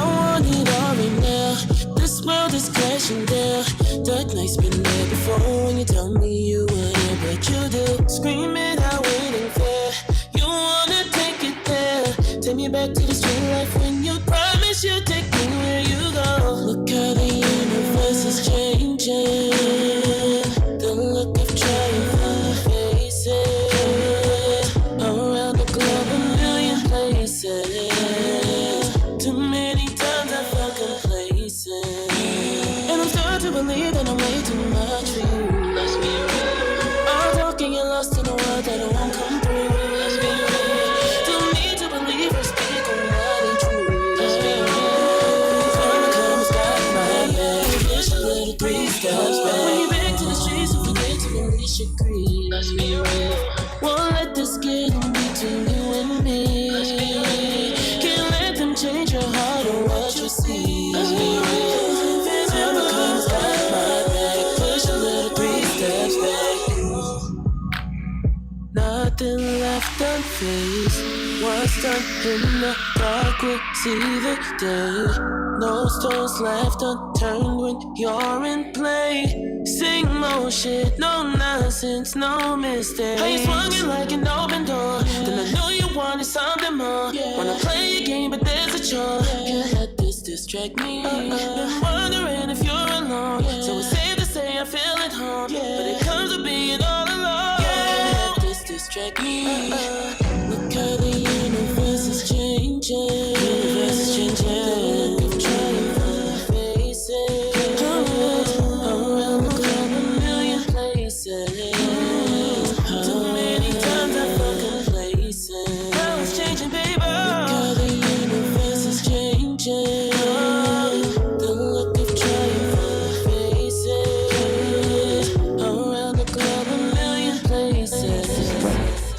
want it all right now. This world is crashing down. Dark nights been there before. When you tell me you wouldn't, but you do. Screaming out, waiting for. You wanna take it there. Take me back to the street life when you promise you'll take me where you go. Look how the universe is changing. The look of triumph on our faces. Around the globe, a million places. Too many times I felt complacent. And I'm starting to believe that I'm way too much for you. Let's be real. I'm talking and lost in a world that won't come through. Let's be real. Don't need to believe or speak on what ain't true. Let's be real. When the comes got my back, push a little 3 steps back. When you back to the streets, don't forget to release your greed. Let's be real. Won't let this get in between you and me. Let's be real. Can't let them change your heart or what you see. Let's be real. When the comes got my back, push a little 3 steps back. Nothing left unfazed. What's done in the dark will see the day. No stones left unturned when you're in play. Sing more shit, no nonsense, no mistake. How you swung it like an open door. Then I knew you wanted something more. Wanna play a game, but there's a chore. Can't let this distract me. Been wondering if you're alone. So it's safe to say I feel at home. But it comes with being all alone. Can't let this distract me. Look how the universe is changing. Universe is changing. The look of triumph on our faces. Around the globe, a million places. Too many times I felt complacent. Now it's changing, baby. Look how the universe is changing. The look of triumph on our faces. Around the globe, a million places.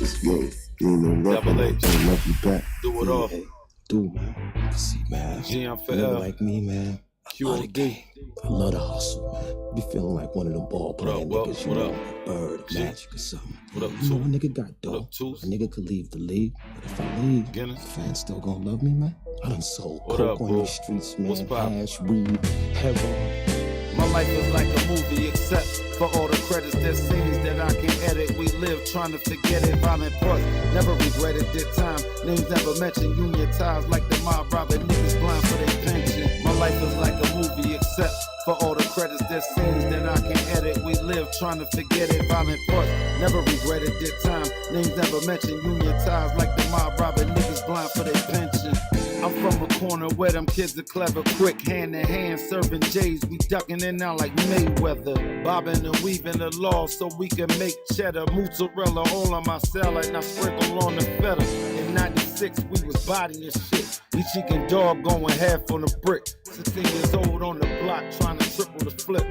It's good. You ain't no record, I can't love you back. Do it all. Hey, do, man. See, man. GM like me, man. I love the game. I love the hustle, man. Be feeling like one of them ball playing niggas, you know, Bird, Magic or something. What up, you know, a nigga got dope. A nigga could leave the league, but if I leave, the fans still gonna love me, man. I done sold coke on these streets, man. Hash, weed, heroin. My life is like a movie, except for all the credits. There's scenes that I can't edit. We live trying to forget it. Violent parts, never regretted. Did time, names never mentioned. Union ties like the mob robbing niggas blind for their pension. My life is like a movie, except for all the credits. There's scenes that I can't edit. We live trying to forget it. Violent parts, never regretted. Did time, names never mentioned. Union ties like the mob robbing niggas blind for their pension. I'm from a corner where them kids are clever, quick, hand in hand, serving J's. We ducking in out like Mayweather, bobbing and weaving the law so we can make cheddar. Mozzarella all on my salad, and I sprinkle on the feta. In 96, we was bodying shit. We chicken dog going half on the brick. 16 years old on the block, trying to triple the flip.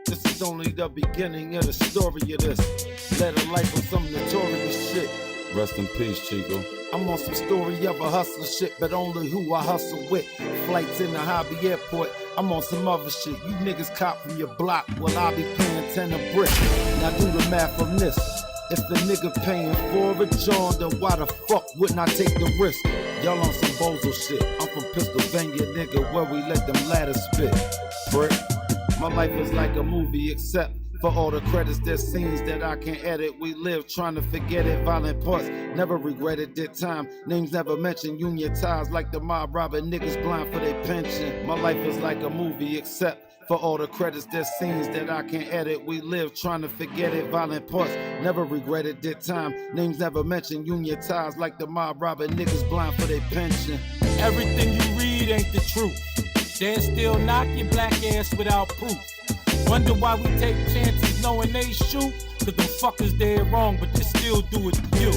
This is only the beginning of the story of this. Led a life on some notorious shit. Rest in peace, Chico. I'm on some story of a hustler shit, but only who I hustle with. Flights in the hobby airport, I'm on some other shit. You niggas cop from your block, well I be paying 10 a brick. Now do the math on this. If the nigga paying for a John, then why the fuck wouldn't I take the risk? Y'all on some bozo shit. I'm from Pennsylvania, nigga, where we let them ladders spit. Brick. My life is like a movie, except for all the credits. There's scenes that I can't edit. We live trying to forget it. Violent parts, never regretted. Did time, names never mentioned. Union ties like the mob robbing niggas blind for their pension. My life is like a movie, except for all the credits. There's scenes that I can't edit. We live trying to forget it. Violent parts, never regretted. Did time, names never mentioned. Union ties like the mob robbing niggas blind for their pension. Everything you read ain't the truth. They still knock your black ass without proof. Wonder why we take chances knowing they shoot. Cause them fuckers dead wrong, but they still do it to you.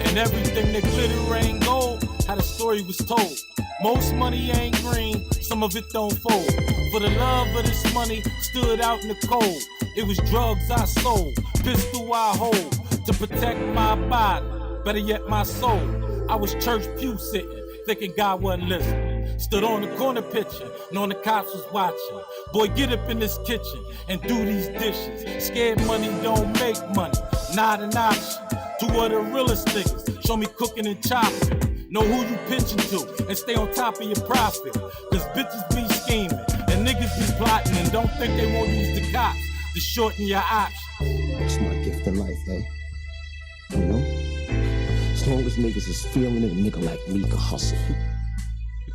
And everything that glitter ain't gold, how the story was told. Most money ain't green, some of it don't fold. For the love of this money, stood out in the cold. It was drugs I sold, pistol I hold, to protect my body, better yet my soul. I was church pew sitting, thinking God wasn't listening. Stood on the corner pitching, knowing the cops was watching. Boy, get up in this kitchen and do these dishes. Scared money don't make money, not an option. Two of the realest niggas, show me cooking and chopping. Know who you pitching to and stay on top of your profit. Cause bitches be scheming and niggas be plotting and don't think they won't use the cops to shorten your options. It's my gift in life, eh? You know? As long as niggas is feeling it, a nigga like me can hustle.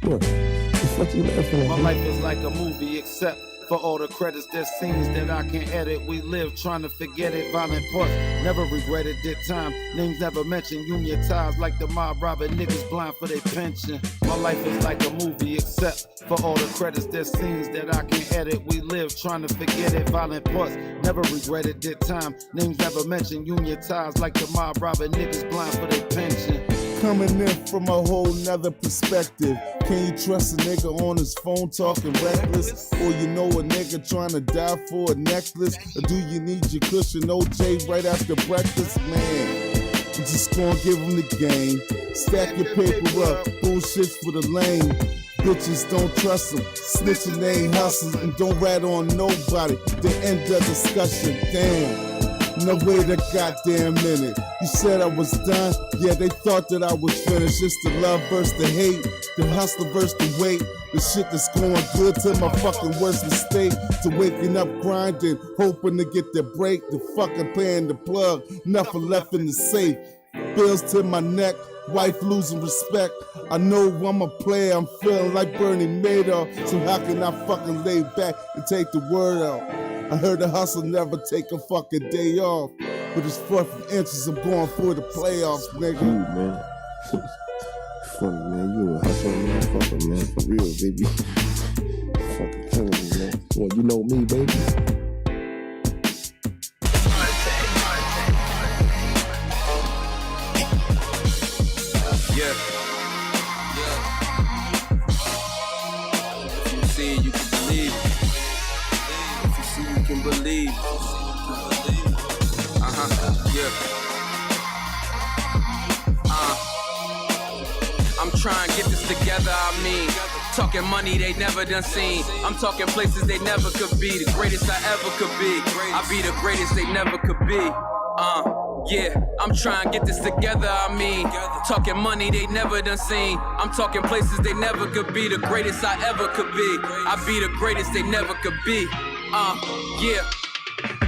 What? The fuck you laughing at? My life is like a movie, except for all the credits. There's scenes that I can't edit. We live trying to forget it. Violent parts, never regretted. Did time, names never mentioned. Union ties like the mob robbing niggas blind for their pension. My life is like a movie, except for all the credits. There's scenes that I can't edit. We live trying to forget it. Violent parts, never regretted. Did time, names never mentioned. Union ties like the mob robbing niggas blind for their pension. Coming in from a whole nother perspective. Can you trust a nigga on his phone talking reckless? Or you know a nigga trying to die for a necklace? Or do you need your cushion OJ right after breakfast? Man, I'm just gonna give him the game. Stack your paper up, bullshit's for the lame. Bitches don't trust them, snitching they ain't hustling. And don't rat on nobody, the end of discussion, damn. Now wait a goddamn minute. You said I was done? Yeah, they thought that I was finished. It's the love versus the hate, the hustle versus the weight. The shit that's going good to my fucking worst mistake. To waking up grinding, hoping to get the break. The fucking paying the plug, nothing left in the safe. Bills to my neck, wife losing respect. I know I'm a player, I'm feeling like Bernie Madoff. So how can I fucking lay back and take the word out? I heard the hustle never take a fucking day off. But it's 4th inches, I'm going for the playoffs, nigga. You, man. Funny, man. You a hustling motherfucker, man. For real, baby. Fucking killing me, man. Well, you know me, baby. Yeah. If you see it, you can believe it. If you see, you can believe it. Yeah. I'm trying to get this together, I mean. Talking money they never done seen. I'm talking places they never could be. The greatest I ever could be. I be the greatest they never could be. Yeah, I'm trying to get this together, I mean. Talking money they never done seen. I'm talking places they never could be. The greatest I ever could be. I be the greatest they never could be. Yeah.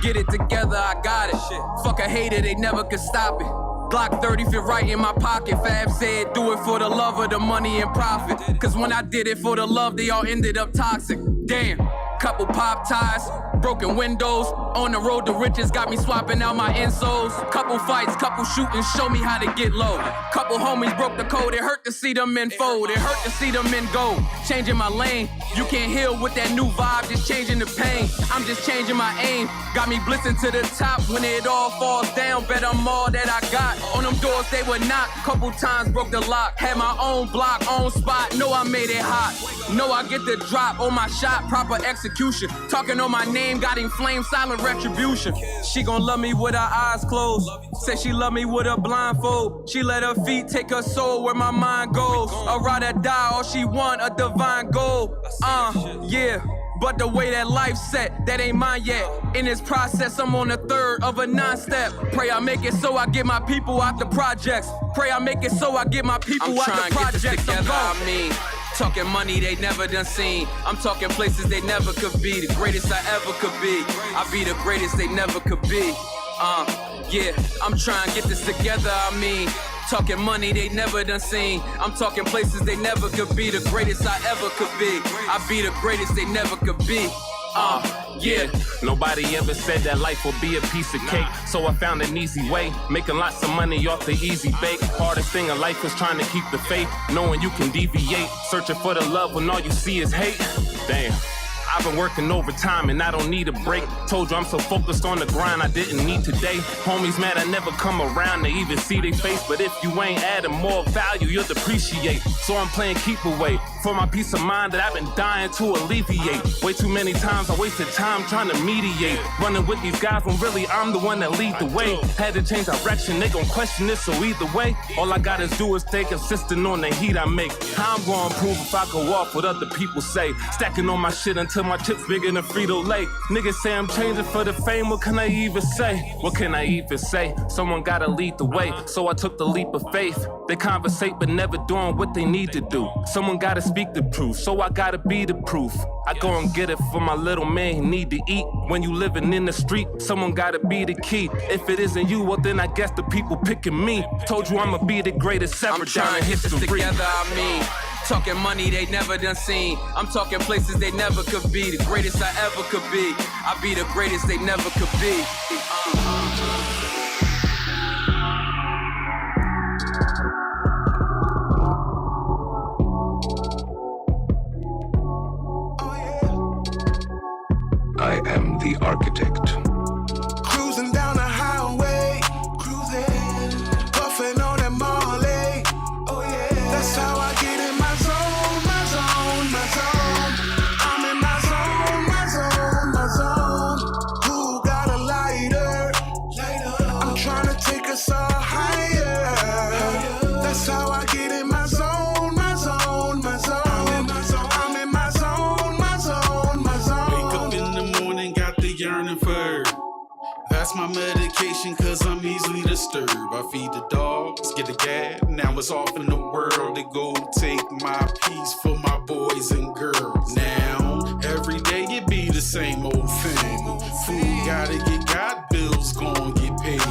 Get it together, I got it. Fuck a hater, they never could stop it. Glock 30 fit right in my pocket. Fab said, do it for the love of the money and profit. Cause when I did it for the love, they all ended up toxic. Damn. Couple pop ties, broken windows. On the road to riches, got me swapping out my insoles. Couple fights, couple shootings, show me how to get low. Couple homies broke the code, it hurt to see them men fold. It hurt to see them men go. Changing my lane, you can't heal with that new vibe, just changing the pain. I'm just changing my aim, got me blitzing to the top. When it all falls down, bet I'm all that I got. On them doors they would knock, couple times broke the lock. Had my own block, own spot, know I made it hot. Know I get the drop on my shot, proper execution. Talking on my name, got inflamed, silent retribution. She gon' love me with her eyes closed. Said she love me with her blindfold. She let her feet take her soul where my mind goes. I'd rather die, all she want, a divine goal. Yeah. But the way that life's set, that ain't mine yet. In this process, I'm on the third of a non-step. Pray I make it so I get my people out the projects. Pray I make it so I get my people out the projects. Talking money they never done seen. I'm talking places they never could be. The greatest I ever could be. I be the greatest they never could be. Yeah, I'm trying to get this together, talking money they never done seen. I'm talking places they never could be. The greatest I ever could be. I be the greatest they never could be. Yeah. Nobody ever said that life would be a piece of cake. So I found an easy way, making lots of money off the easy bake. Hardest thing in life is trying to keep the faith, knowing you can deviate, searching for the love when all you see is hate. Damn. I've been working overtime and I don't need a break. Told you I'm so focused on the grind I didn't need today. Homies mad I never come around to even see their face. But if you ain't adding more value, you'll depreciate. So I'm playing keep away for my peace of mind that I've been dying to alleviate. Way too many times I wasted time trying to mediate. Running with these guys when really I'm the one that lead the way. Had to change direction, they gon' question it, so either way, all I gotta do is stay consistent on the heat I make. How I'm gonna prove if I go off what other people say? Stacking on my shit until my chips bigger than Frito-Lay. Niggas say I'm changing for the fame, what can I even say? What can I even say? Someone gotta lead the way, so I took the leap of faith. They conversate but never doing what they need to do. Someone gotta speak the truth, so I gotta be the proof. I go and get it for my little man, he need to eat. When you living in the street, someone gotta be the key. If it isn't you, well then I guess the people picking me. Told you I'ma be the greatest ever down in history. Together, talking money they never done seen. I'm talking places they never could be. The greatest I ever could be. I be the greatest they never could be. I am the architect. Cruising down the highway, cruising, puffing on that Marley. Oh yeah, that's how I get in my zone, my zone, my zone. I'm in my zone, my zone, my zone. Who got a lighter? I'm trying to take us all higher. That's how I get in my zone, my zone, my zone. I'm in my zone, my zone, my zone. Wake up in the morning, got the yearning for her. That's my medication, cause I'm easily disturbed. I feed the dogs, get the gab. Now it's off in the world to go take my piece for my boys and girls. Now, every day it be the same old thing. Food gotta get got, bills gon' get paid.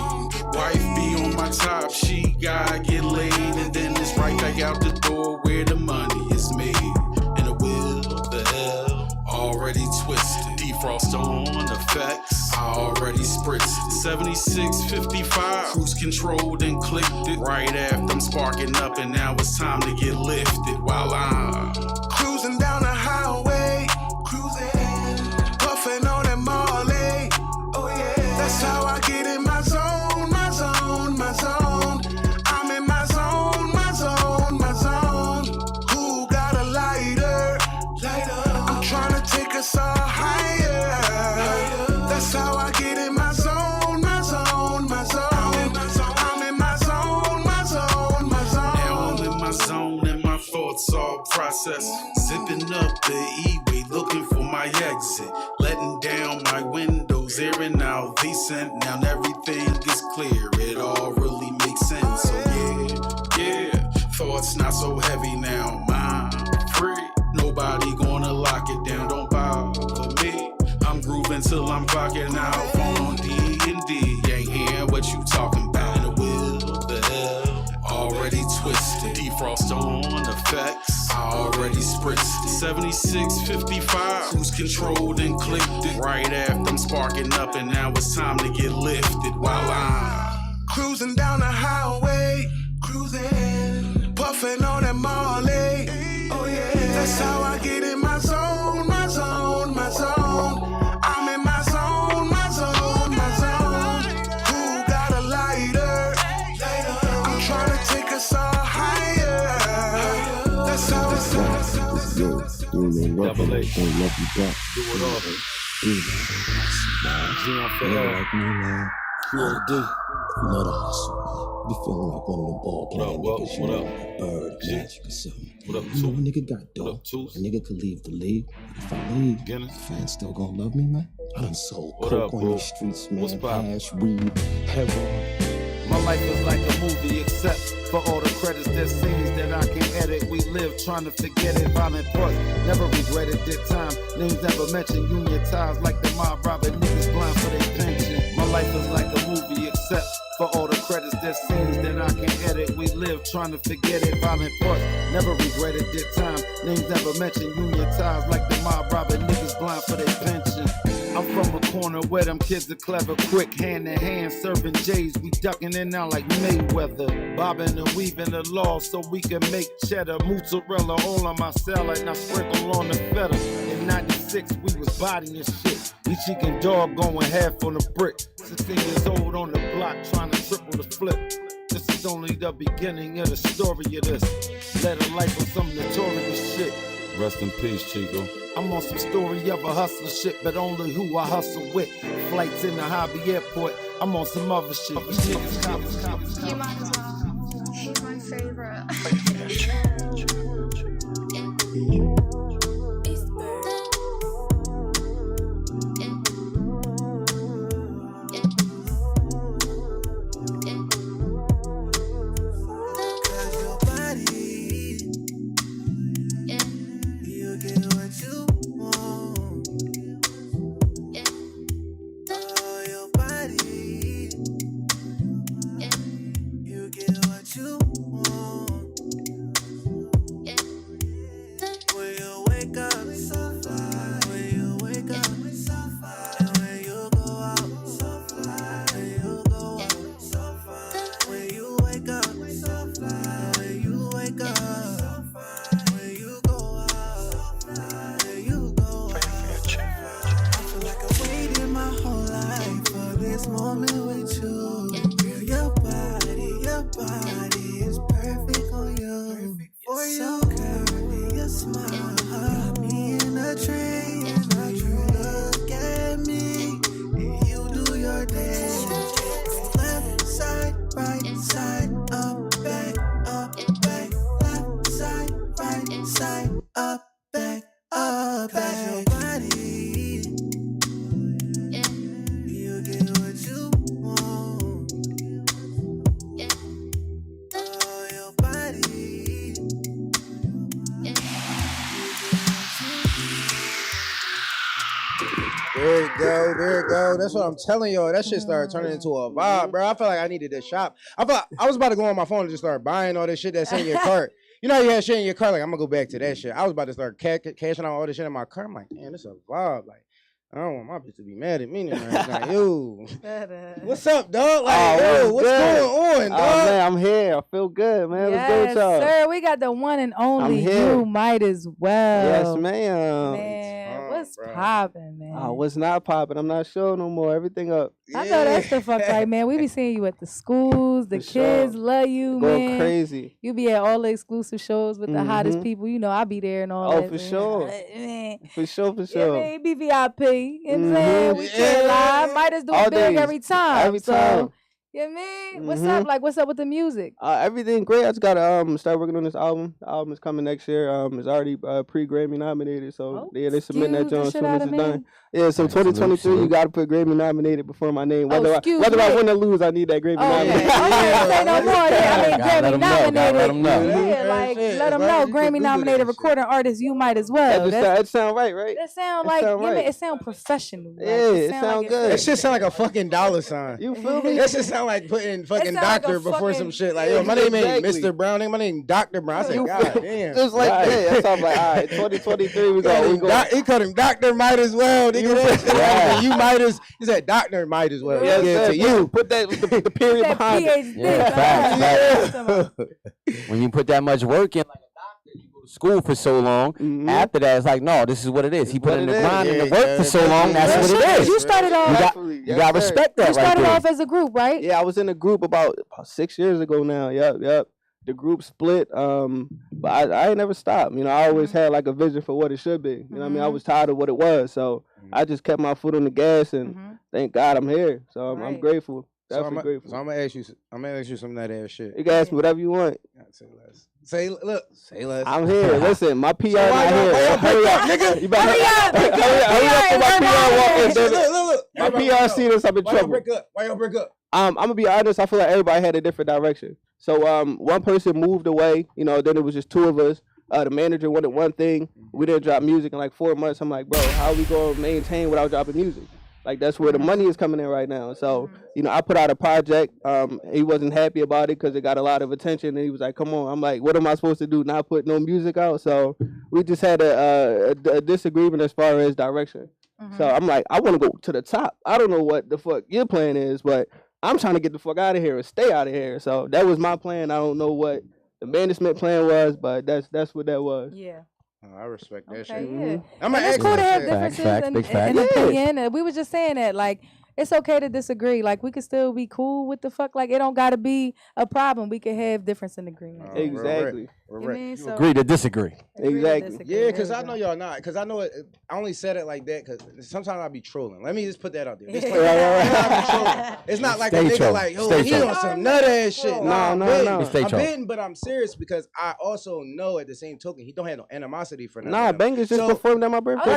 Wife be on my top, she gotta get laid. And then it's right back out the door where the money is made. And the wheel, the hell, already twisted. Defrost on, effects, I already spritzed. 7655, cruise controlled and clicked it. Right after I'm sparking up and now it's time to get lifted. While I'm cruising down the highway, cruising, puffing on that Marley. Oh yeah, that's how I get in my zone, my zone, my zone. I'm in my zone, my zone, my zone. Who got a lighter? I'm trying to take us all higher. That's how I get in my zone, my zone, my zone. I'm in my zone, my zone, my zone. Now I'm in my zone and my thoughts all processed. Zipping up the E-way, looking for my exit. Letting down my windows, airing out the scent. Now everything is clear, it all really makes sense. So yeah, thoughts not so heavy now. Mind free, nobody gonna lock it down, don't bother me. I'm grooving till I'm clocking out. Phone on D&D, ain't hearing what you talking about. In the wheel, the hell, already twisted. Defrost on effects, I already spritzed it. 7655, cruise controlled and clicked it. Right after I'm sparking up, and now it's time to get lifted while I'm cruising down the highway, cruising, puffing on that Marley. Oh yeah, that's how I get in my zone, my zone, my zone. I'm in my zone, my zone, my zone. Who got a lighter? I'm trying to take us all higher. That's how it's Double A. Don't love you back. Do it all. Like me, man. QOD. Love the hustle. Be feeling like one of them ball playing niggas. What up? Bird, magic or something. What up, you know, a nigga got dope. A nigga could leave the league. If I leave, fans still gonna love me, man. I done sold coke on these streets, man. Hash, weed, heroin. My life is like a movie, except for all the credits, there's scenes that I can edit. We live trying to forget it, violent parts, never regretted this time. Names never mentioned, union ties like the mob robbing niggas blind for their pension. My life is like a movie, except for all the credits, there's scenes that I can edit. We live trying to forget it, violent parts, never regretted this time. Names never mentioned, union ties like the mob robbing niggas blind for their pension. I'm from a corner where them kids are clever, quick, hand in hand, serving J's. We ducking in now like Mayweather, bobbing and weaving the law so we can make cheddar. Mozzarella all on my salad, and I sprinkle on the feta. In 96, we was bodying shit. We chicken dog going half on the brick. 16 years old on the block, trying to triple the flip. This is only the beginning of the story of this. Let a life on some notorious shit. Rest in peace, Chico. I'm on some story of a hustler shit, but only who I hustle with. Flights in the hobby airport, I'm on some other shit. You might as well. He's my favorite. There it go. That's what I'm telling y'all. That shit started turning into a vibe, bro. I felt like I needed to shop. I felt I was about to go on my phone and just start buying all this shit that's in your cart. You know, you had shit in your car. Like, I'm gonna go back to that shit. I was about to start cashing out all this shit in my car. I'm like, damn, this is a vibe. Like, I don't want my bitch to be mad at me now. Like, yo, what's up, dog? Like, yo, what's going on, dog? Oh, man, I'm here. I feel good, man. Yes, What's good with y'all? sir. We got the one and only. You might as well. Yes, ma'am. Man, what's popping, man? Oh, what's not popping? I'm not sure no more. Everything up. I know that's the fuck right, man. We be seeing you at the schools. The kids love you, man. Go crazy. You be at all the exclusive shows with the hottest people. You know, I be there and all that. Oh, for sure. Man. For sure. Yeah, man, be VIP. You know what I'm saying? We can't lie. Might as do All big days. every time. Every time. You know what I mean? What's up? Like, what's up with the music? Everything great. I just gotta start working on this album. The album is coming next year. It's already pre-Grammy nominated, so they submitting that joint as soon as it's done. Yeah, so 2023, you gotta put Grammy nominated before my name. Whether I win or lose, I need that Grammy nominated. Okay, say no more. Yeah, I mean, Grammy nominated. Let 'em know. Yeah, like let them know. Grammy nominated recording artist, you might as well. That sound right? That sound like it sound professional. Yeah, it sound good. That shit sound like a fucking dollar sign. You feel me? That shit sound like putting fucking doctor before some shit. Like, yo, my name ain't Mr. Browning, my name Dr. Brown. I said, God damn. Just like that. That's all I'm like, all right, 2023, we go. He called him Doctor Might as well. Nigga, you might as. He said Doctor might as well. Yes, to you. Put the period behind it. Facts. When you put that much work in, like a doctor, you go to school for so long. After that, it's like, no, this is what it is. He put in the grind and the work for so long. That's what it is. You started off. You got respect that. You started off as a group, right? Yeah, I was in a group about 6 years ago now. Yep. The group split, but I ain't never stopped. You know, I always had like a vision for what it should be. You know what I mean? I was tired of what it was, so I just kept my foot on the gas, and thank God I'm here. So I'm grateful. Definitely grateful. So I'm gonna ask you some of that ass shit. You can ask me whatever you want. Say less. Say less. I'm here. Listen, my PR not here. Hurry up, nigga. You better hurry up for my PR walk in. Look. My PR see this, I'm in trouble. Why y'all break up? I'm gonna be honest. I feel like everybody had a different direction. So one person moved away. You know, then it was just two of us. The manager wanted one thing. We didn't drop music in like 4 months. I'm like, bro, how are we gonna maintain without dropping music? Like, that's where the money is coming in right now. So, you know, I put out a project. He wasn't happy about it because it got a lot of attention. And he was like, come on. I'm like, what am I supposed to do? Not put no music out? So we just had a disagreement as far as direction. So I'm like, I want to go to the top. I don't know what the fuck your plan is, but I'm trying to get the fuck out of here and stay out of here. So that was my plan. I don't know what the management plan was, but that's what that was. Yeah. Oh, I respect that shit. Yeah. I'm gonna It's ask cool to have you. differences in opinion. And we were just saying that, like, it's okay to disagree. Like, we could still be cool with the fuck. Like, it don't gotta be a problem. We could have difference in agreement. Exactly. You agree to disagree. Exactly. Yeah, because I know y'all not. Because I know it. I only said it like that because sometimes I be trolling. Let me just put that out there. It's not like a nigga like, yo, he on some nut ass shit. No. I'm bidding, but I'm serious because I also know at the same token he don't have no animosity for nothing. Nah, Bangers just performed at my birthday.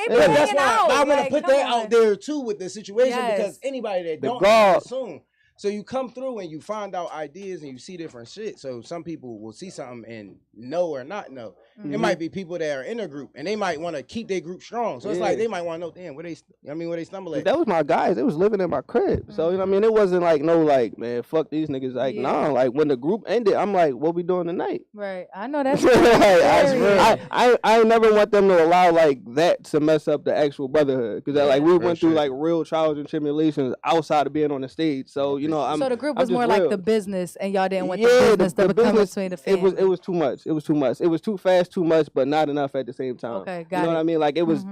That's why I want to put that out there too with the situation because anybody that don't assume. So you come through and you find out ideas and you see different shit. So some people will see something and know or not know. It might be people that are in a group and they might want to keep their group strong. So it's like they might want to know, damn, where they stumble at. That was my guys. They was living in my crib. So, you know what I mean? It wasn't like, no, like, man, fuck these niggas. Like, nah, like, when the group ended, I'm like, what we doing tonight? Right. I know that's I never want them to allow, like, that to mess up the actual brotherhood. Because, like, we went through, like, real trials and tribulations outside of being on the stage. So, you know, so the group was more like the business and y'all didn't want the business to become between the family. It was too much. It was too much. It was too fast, too much, but not enough at the same time. Okay, got You know what I mean? Like, it was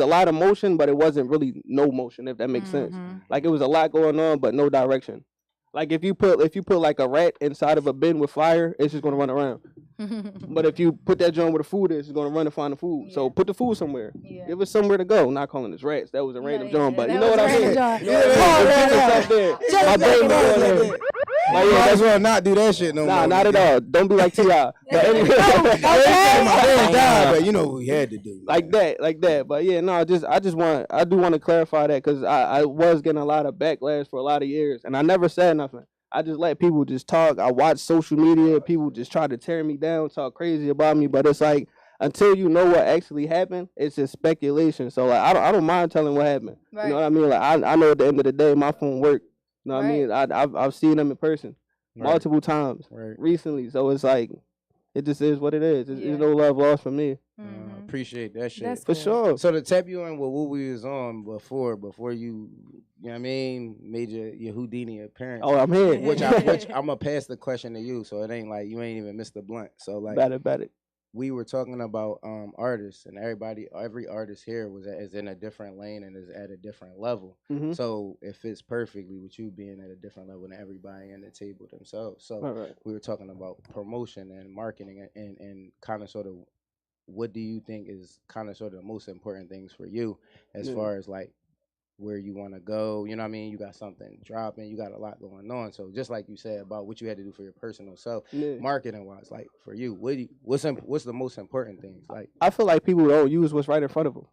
a lot of motion, but it wasn't really no motion, if that makes sense. Like, it was a lot going on, but no direction. Like, if you put like a rat inside of a bin with fire, it's just gonna run around. But if you put that joint where the food is, it's gonna run and find the food. So put the food somewhere. Give it somewhere to go. Not calling this rats. That was a random joint, but you know what I mean? My brain was going there. Like, yeah, that's why not do that shit no more. Nah, not at all. Don't be like T.I. But anyway, but you know what we had to do. Like that. But yeah, no, I do want to clarify that because I was getting a lot of backlash for a lot of years, and I never said nothing. I just let people just talk. I watch social media. People just try to tear me down, talk crazy about me. But it's like, until you know what actually happened, it's just speculation. So like, I don't mind telling what happened. Right. You know what I mean? Like I know at the end of the day, my phone worked. You know what I mean? I've seen them in person multiple times recently. So it's like, it just is what it is. There's no love lost for me. Appreciate that shit. For sure. So to tap you in with what we was on before you know what I mean, made your Houdini appearance. Oh, I'm here. Which I'm gonna pass the question to you, so it ain't like you ain't even missed the blunt. So like, bet it. We were talking about artists, and every artist here is in a different lane and is at a different level. So it fits perfectly with you being at a different level than everybody in the table themselves. So we were talking about promotion and marketing and kind of sort of what do you think is kind of sort of the most important things for you as far as like where you want to go. You know what I mean? You got something dropping. You got a lot going on. So just like you said about what you had to do for your personal self, marketing wise, like for you, what's the most important things? Like I feel like people don't use what's right in front of them.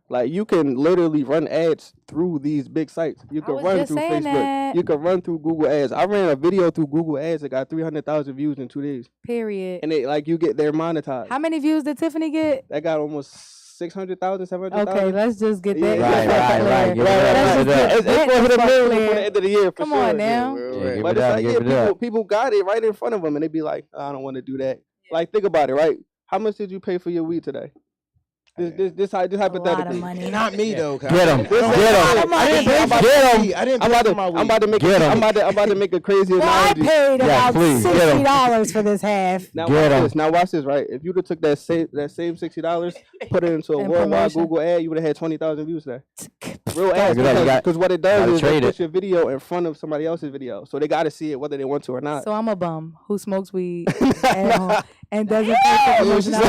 Like you can literally run ads through these big sites. You can run through Facebook. That. You can run through Google Ads. I ran a video through Google Ads that got 300,000 views in 2 days. Period. And you get there monetized. How many views did Tiffany get? That got almost 600,000, 700,000. Okay, let's just get that. Right. It's going to hit a million before the end of the year. Come on now. But it's like, people got it right in front of them, and they be like, I don't want to do that. Like, think about it, right? How much did you pay for your weed today? This hypothetically. Not me though. Get him. I'm about to make a crazy analogy. I paid about $60 for this half. Now watch this, right? If you'd have took that same $60, put it into a worldwide Google ad, you would have had 20,000 views today. Real ads, because what it does is it puts your video in front of somebody else's video, so they got to see it whether they want to or not. So I'm a bum who smokes weed at home and doesn't pay for promotion. No,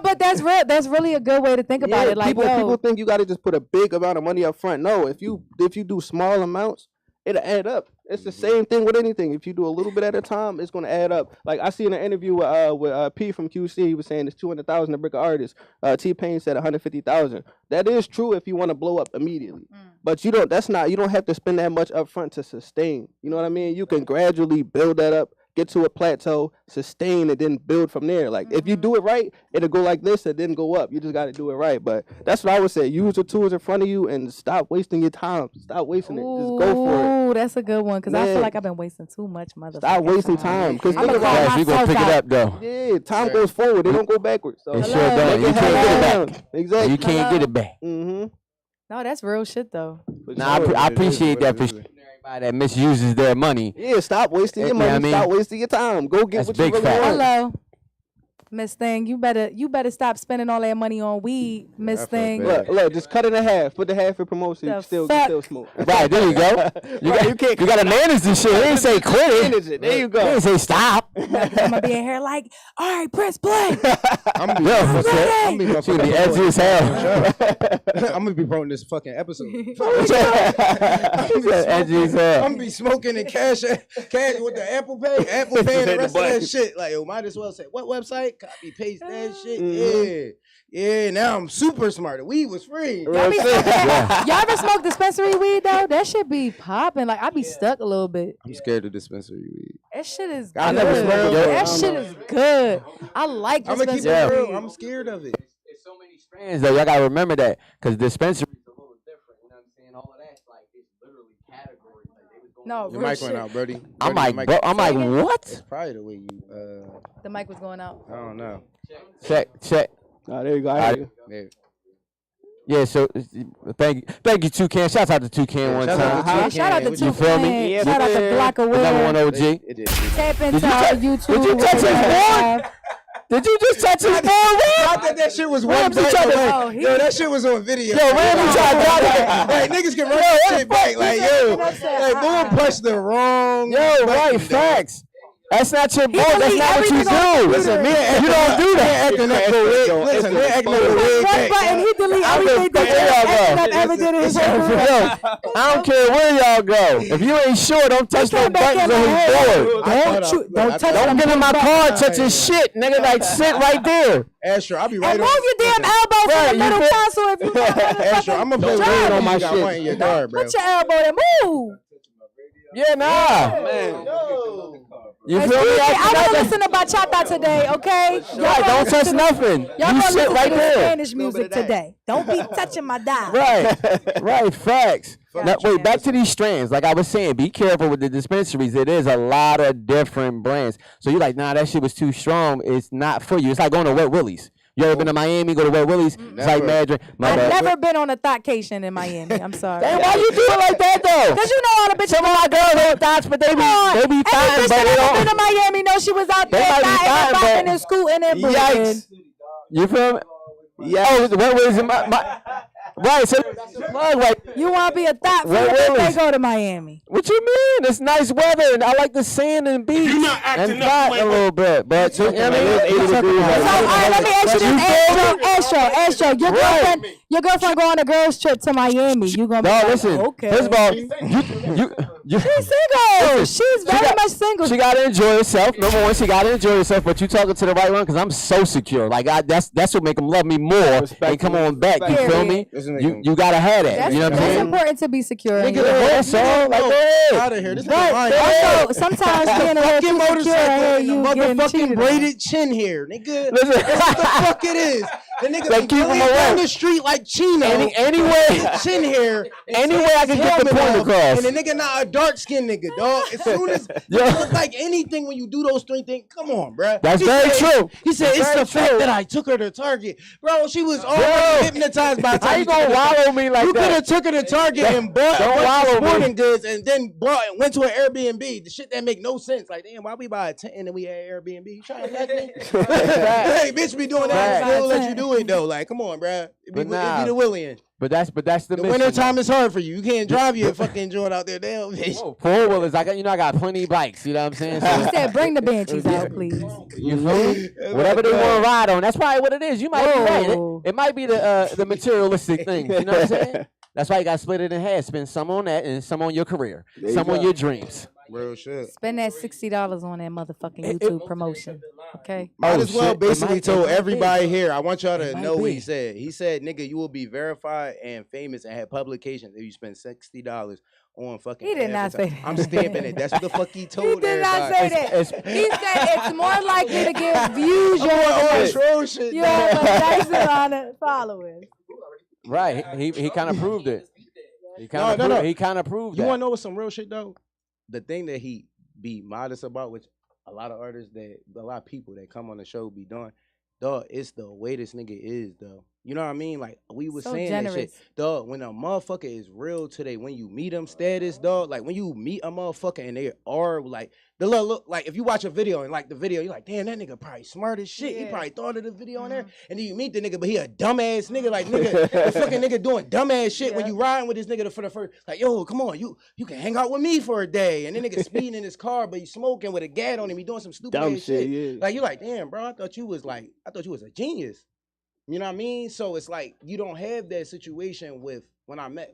but that's real. That's really a good way to think about it. Like people think you got to just put a big amount of money up front. No, if you do small amounts, it'll add up. It's the same thing with anything. If you do a little bit at a time, it's going to add up. Like I see in an interview with P from QC, he was saying it's 200,000 to break an artist. T-Pain said 150,000. That is true if you want to blow up immediately. But you don't have to spend that much up front to sustain. You know what I mean? You can gradually build that up. Get to a plateau, sustain, and then build from there. Like if you do it right, it'll go like this and then go up. You just got to do it right. But that's what I would say. Use the tools in front of you and stop wasting your time. Stop wasting it. Just go for it. Ooh, that's a good one because I feel like I've been wasting too much motherfucking Stop wasting time. Because you gonna pick it up though. Yeah, time goes forward. It don't go backwards. So it sure don't. You can't get it back. Exactly. You can't get it back. No, that's real shit though. Nah, I appreciate that for everybody that misuses their money. Yeah, stop wasting your money. Stop wasting your time. Go get what you really want. Hello, Miss Thing. You better stop spending all that money on weed, Miss Thing. Look, just cut it in half. Put the half in promotion. You still smoke. Right, there you go. You gotta manage this shit. They didn't say quit it. There you go. They didn't say stop. I'm gonna be in here like, all right, press play. I'm gonna be edgy as hell. I'm gonna be promoting this fucking episode. Edgy as hell. I'm gonna be smoking and cash with the Apple Pay and the rest of that shit. Like, yo, might as well say what website? Copy paste that shit. Yeah. Now I'm super smart. The weed was free. Y'all ever smoke dispensary weed though? That shit be popping. Like I be stuck a little bit. I'm scared of dispensary weed. That shit is good. I never smoked it. That shit is good. I like dispensary weed. I'm scared of it. There's so many strands though. Y'all gotta remember that because dispensary is a little different. You know what I'm saying? All of that's like it's literally categories. Like they was going. No, your mic went out, Brody. I'm like, what? It's probably the way you. The mic was going out. I don't know. Check. Oh, there you go. There. Yeah, so thank you, Toucan. Shout out to Toucan one time. Shout out to Toucan. You feel me? Shout out to Glock Aware. Number one OG. Tap into our YouTube. Did you touch his board? Did you just touch his board? I thought that shit was one back. Yo, that shit was on video. Yo, Randy tried to got it. Like niggas can run that shit back. Like yo, like boom, push the wrong. Yo, right, facts. That's not your boy. That's not what you do. Listen, you don't do that. Acting up the wig. Listen, man, acting up the wig. One button, he delete everything that ever did in his life. I don't care where y'all go. If you ain't sure, don't touch no buttons on his board. Don't get in my car touching shit, nigga. Like sit right there. Astro, I'll be right and on. move your damn elbow from the middle console if you want. Astro, I'm gonna play weed on my shit in your car, bro. Put your elbow there. Move. Yeah, nah. Man. You feel me? I want to listen to bachata today, okay? Right, don't touch nothing. Y'all you gonna sit listen right to there. Spanish music today. Don't be touching my dial. Right, facts. Now, wait, back to these strands. Like I was saying, be careful with the dispensaries. It is a lot of different brands. So you're like, nah, that shit was too strong. It's not for you. It's like going to Wet Willie's. You ever been to Miami? Go to Wet Willie's? It's like mad drink. I've never been on a thoughtcation in Miami. I'm sorry. Damn, why you do it like that though? Because you know all the bitches. Some of my girls have thoughts, but they be fine. Every bitch that ever been to Miami know she was out there bopping and scooting and booting. Yikes. You feel me? Yeah. Oh, Wet Willie's in my Right, so plug, like, you want to be a thought for if they go to Miami. What you mean? It's nice weather, and I like the sand and beach. You're not acting and up, a little bit, but So, all right, let me ask you this, Astro. Your girlfriend go on a girls trip to Miami. You gonna be like, listen. okay. First of all, she's single. Listen, She's very much single. She gotta enjoy herself. Number one, she gotta enjoy herself. But you talking to the right one because I'm so secure. Like that's what make them love me more. And come on back. You feel me? You gotta have that. You know what I'm saying? It's important to be secure. That's all. Like out of here. This also, sometimes being a little too secure, hey, you motherfucking braided chin hair, nigga. That's what the fuck it is. The nigga like be going down the street like Chino. Anyway, chin hair. Anyway, I can get the point across. And the nigga not a dark skinned nigga, dog. As soon as you look like anything when you do those three things, come on, bro. That's very true. He said it's the fact that I took her to Target, bro. She was already hypnotized by Target. How you gonna wallow me like you that? You could have took her to Target and bought a bunch of sporting goods and then went to an Airbnb. The shit that make no sense. Like, damn, why we buy a tent and then we at Airbnb? You trying to fuck me? Hey, bitch, be doing that. Still let you do it though. Like, come on, bro. It be the Willian. But that's the winter time is hard for you. You can't drive your fucking joint out there, damn bitch. Four-wheelers, I got plenty of bikes. You know what I'm saying? So, he said, bring the banshees out, please. You feel me? Whatever they want to ride on. That's probably what it is. You might be right. It might be the materialistic things. You know what I'm saying? That's why you got to split it in half. Spend some on that and some on your career. Some on your dreams. Real shit. Spend that $60 on that motherfucking YouTube promotion. Okay. Might as well basically told everybody here. I want y'all to know what he said. He said, "Nigga, you will be verified and famous and have publications if you spend $60 on fucking." He did not say that. I'm stamping it. That's what the fuck he told. He did not say that. He said it's more likely to get views. You have a nice amount of followers. Right. He kind of proved it. He kind of proved You that. want to know what's some real shit though? The thing that he be modest about, which a lot of artists a lot of people that come on the show be doing, dog, it's the way this nigga is, though. You know what I mean? Like, we was saying generous. that shit. Dog, when a motherfucker is real today, when you meet them status, dog, like, when you meet a motherfucker and they are, like, the little look, like, if you watch a video and like the video, you're like, damn, that nigga probably smart as shit. He probably thought of the video on there. And then you meet the nigga, but he a dumbass nigga. Like, nigga, the fucking nigga doing dumbass shit when you riding with this nigga for the first, like, yo, come on, you can hang out with me for a day. And then nigga speeding in his car, but he smoking with a gat on him. He doing some stupid ass shit. Yeah. Like, you're like, damn, bro, I thought you was a genius. You know what I mean? So it's like you don't have that situation with when I met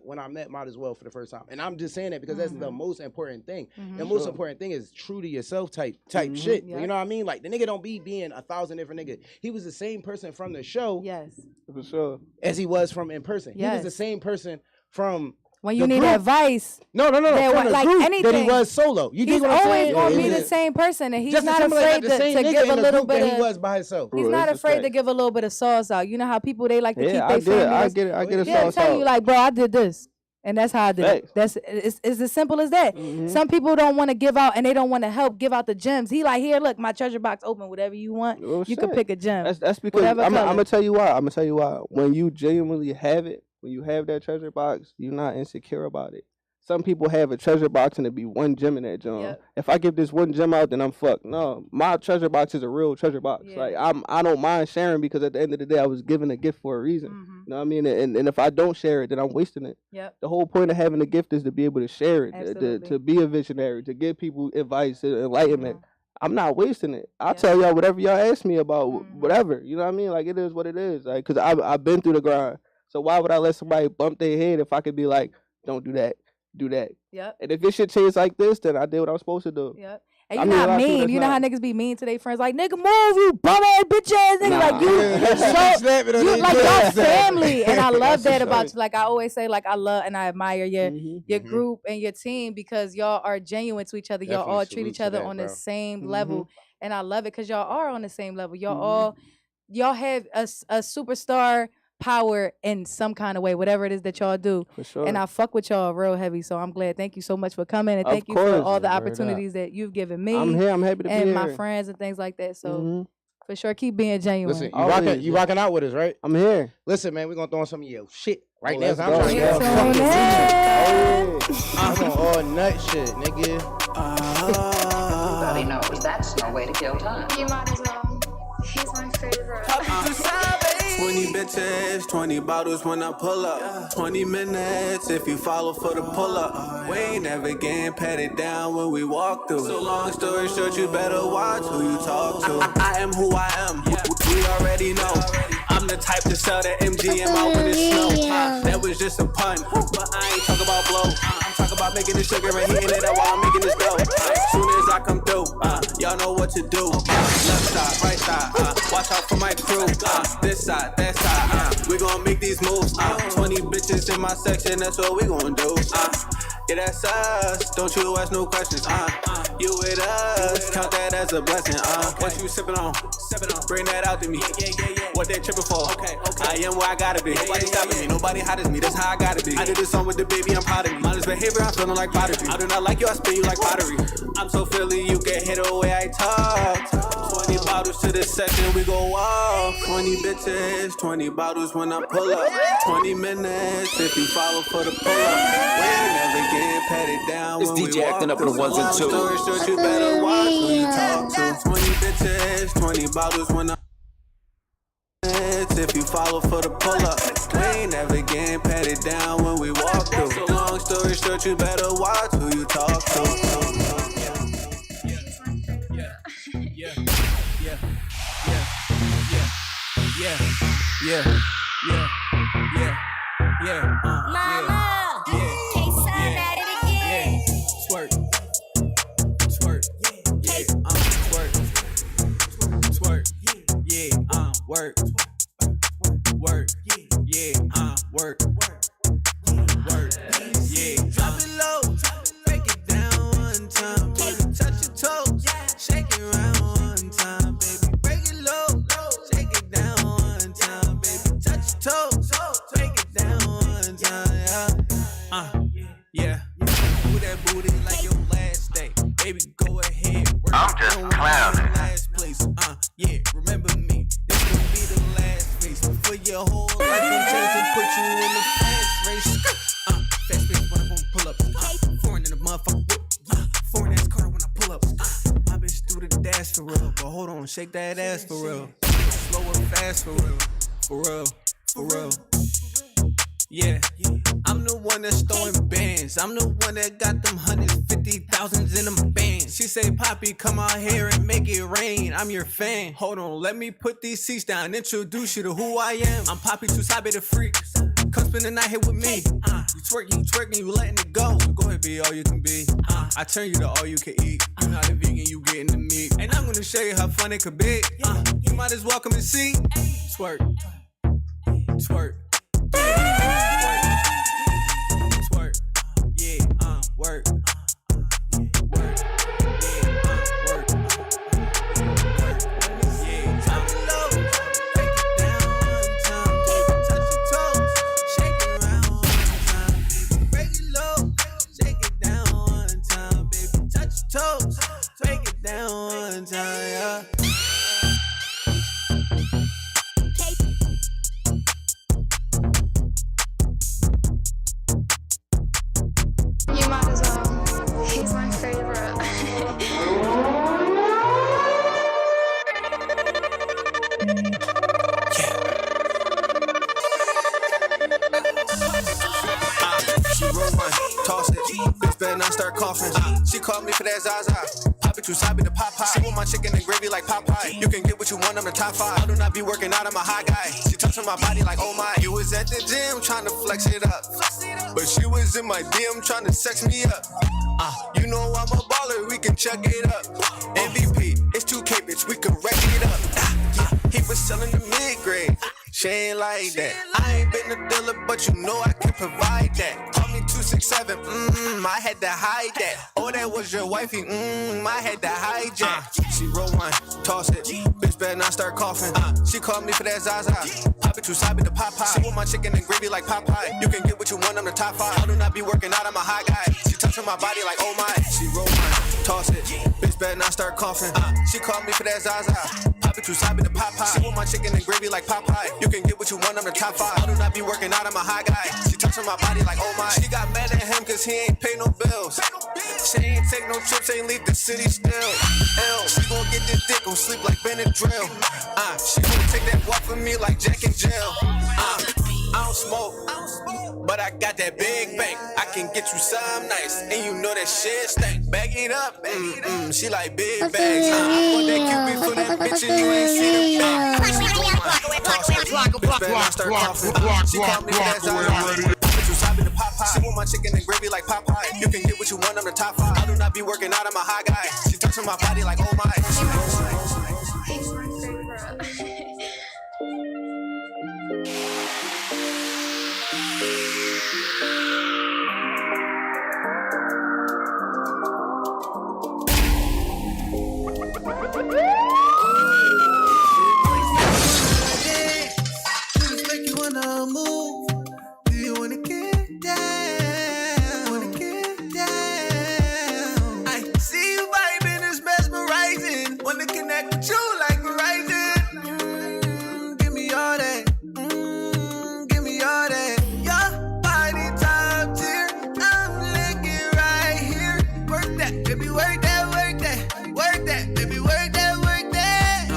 Might As Well for the first time. And I'm just saying that because that's the most important thing. The most important thing is true to yourself type shit. Yep. You know what I mean? Like the nigga don't be being 1,000 different niggas. He was the same person from the show, for sure, as he was from in person. Yes. He was the same person from when you need advice. No. From the like group anything, that he was solo. You he's dig what I'm saying? always gonna be the same person, and he's just not afraid to give a little bit of. He was by himself. He's not afraid to give a little bit of sauce out. You know how people they like to keep their family. I get a sauce tell out. you like, bro, I did this. And that's how I did it. It's as simple as that. Some people don't want to give out and they don't want to help give out the gems. He like, here, look, my treasure box open. Whatever you want, you can pick a gem. That's because I'm gonna tell you why. When you genuinely have it, when you have that treasure box, you're not insecure about it. Some people have a treasure box and it be one gem in that gem. Yep. If I give this one gem out, then I'm fucked. No, my treasure box is a real treasure box. Yeah. Like I don't mind sharing because at the end of the day, I was given a gift for a reason. You know what I mean? And if I don't share it, then I'm wasting it. Yep. The whole point of having a gift is to be able to share it, to be a visionary, to give people advice, enlightenment. I'm not wasting it. I'll tell y'all whatever y'all ask me about, whatever. You know what I mean? Like it is what it is. Like because I've been through the grind. So why would I let somebody bump their head if I could be like, don't do that. Do that. Yep. And if this shit changes like this, then I did what I was supposed to do. Yep. And you're not mean. You know how niggas be mean to their friends, like nigga, move, you bum ass bitch ass nigga. Like you like y'all family, and I love that about you. Like I always say, like I love and I admire your group and your team because y'all are genuine to each other. Y'all all treat each other on the same level, and I love it because y'all are on the same level. Y'all have a superstar power in some kind of way, whatever it is that y'all do. For sure. And I fuck with y'all real heavy. So I'm glad. Thank you so much for coming and thank you for all the opportunities that you've given me. I'm here. I'm happy to be here. And my friends and things like that. So for sure, keep being genuine. Listen, you rocking out with us, right? I'm here. Listen, man, we're gonna throw on some of your shit right now. Let's I'm go. trying to get a fucking I'm on all nut shit, nigga. Everybody knows that's no way to kill time. You might as well. He's my favorite. 20 bitches, 20 bottles when I pull up. 20 minutes if you follow for the pull up. We ain't never getting patted down when we walk through. So long story short, you better watch who you talk to. I am who I am, we already know. I'm the type to sell the MGM out when it's snow. That was just a pun, but I ain't talking about blow. I'm talking about making the sugar and heating it up while I'm making this dough. Soon as I come through, y'all know what to do. Left side, right side, watch out for my crew. This side, that side, we gon' make these moves. 20 bitches in my section, that's what we gon' do. Yeah, that's us, don't you ask no questions. You with us, count that as a blessing. What you sippin' on? Bring that out to me. What they trippin' for? I am where I gotta be. Nobody stopping me, nobody hot as me, that's how I gotta be. I did this song with the baby, I'm proud of me. Mindless behavior, I'm feeling like prodigy. I do not like you, I spin you like pottery. I'm so Philly, you can hit the way I talk. 20 bottles to the section, we go off. 20 bitches, 20 bottles when I pull up. 20 minutes if you follow for the pull up. We ain't never getting patted down. It's DJ acting up with the ones and twos. Story short, you better watch who you talk to. 20 bitches, 20 bottles when I if you follow for the pull up. We ain't never getting patted down when we walk through. So long story short, you better watch who you talk to. Mama, K-Sun at it again. Twerk, twerk, twerk, yeah, work, work, yeah, work, work, yeah. Drop it low, break it down one time, baby. Touch your toes, shake it around one time, baby. Break it low, shake it down one time, baby. Touch your toes, break it down one time, yeah. Move that booty like your last day, baby. Go ahead, work. I'm just clowning. Last place, yeah. Remember me, this will be the last face for your whole life. I'm chasing, put you in the fast race. Fast race when I'm gonna pull up. Foreign in the motherfucker whip. Foreign ass car when I pull up. My bitch do the dash for real, but hold on, shake that ass for real. Slow and fast for real, for real, for real. Yeah, I'm the one that's throwing bands. I'm the one that got them 150,000s in them bands. She say, Poppy, come out here and make it rain. I'm your fan. Hold on, let me put these seats down. Introduce you to who I am. I'm Poppy Tsusabe the freak. Come spend the night here with me. You twerking, you letting it go. So go ahead, be all you can be. I turn you to all you can eat. You're not a vegan, you getting the meat. And I'm gonna show you how fun it could be. You might as well come and see. Twerk, twerk. Twerk, yeah, work, work, yeah, work, yeah, drop it low, break it down one time, baby, touch your toes, shake it around one time, baby, break it low, shake it down one time, baby, touch your toes, break it down one time, yeah. He's my favorite. She roll one, toss it. Bitch better not start coughing. She called me for that Zaza. Poppy Tsusabe the Popeye. She want my chicken and gravy like Popeye. You can get what you want, I'm the top 5. I do not be working out, I'm a high guy. She touching my body like, oh my. You was at the gym trying to flex it up, but she was in my DM trying to sex me up. You know I'm a baller, we can check it up. MVP, it's 2K, bitch, we can wreck it up. He was selling the mid-grade. She ain't like that. I ain't been a dealer, but you know I can provide that. Call me 267, I had to hide that. Oh, that was your wifey, I had to hijack. She roll one, toss it. Bitch better not start coughing. She called me for that Zaza. Poppy Tsusabe the Popeye. She want my chicken and gravy like Popeye. You can get what you want, I'm the top 5. I do not be working out, I'm a high guy. She touching my body like, oh my. She roll one, toss it. Bitch better not start coughing. She called me for that Zaza. I bet you sobbing to Popeye. She want my chicken and gravy like Popeye. You can get what you want, I'm the top 5. I do not be working out, I'm a high guy. She touching my body like oh my. She got mad at him cause he ain't pay no bills. She ain't take no trips, ain't leave the city still. She gon' get this dick, gon' sleep like Benadryl. She gon' take that walk for me like Jack and Jill. I don't smoke, but I got that big bank. I can get you some nice, and you know that shit stank. Bag it up, she like big bags. I want that Cupid for that bitch, and you ain't see the back. She called me that Zaza. She want my chicken and gravy like Popeye. You can get what you want, I'm the top 5. I do not be working out, I'm a high guy. She touching my body like oh my. Make you wanna move. Do you wanna get down? Wanna get down? I see you vibing, it's mesmerizing. Wanna connect with you like Verizon. Give me all that. Give me all that. Your body top tier. I'm licking right here. Work that, baby, work that, work that. Work that, baby, work that, work that.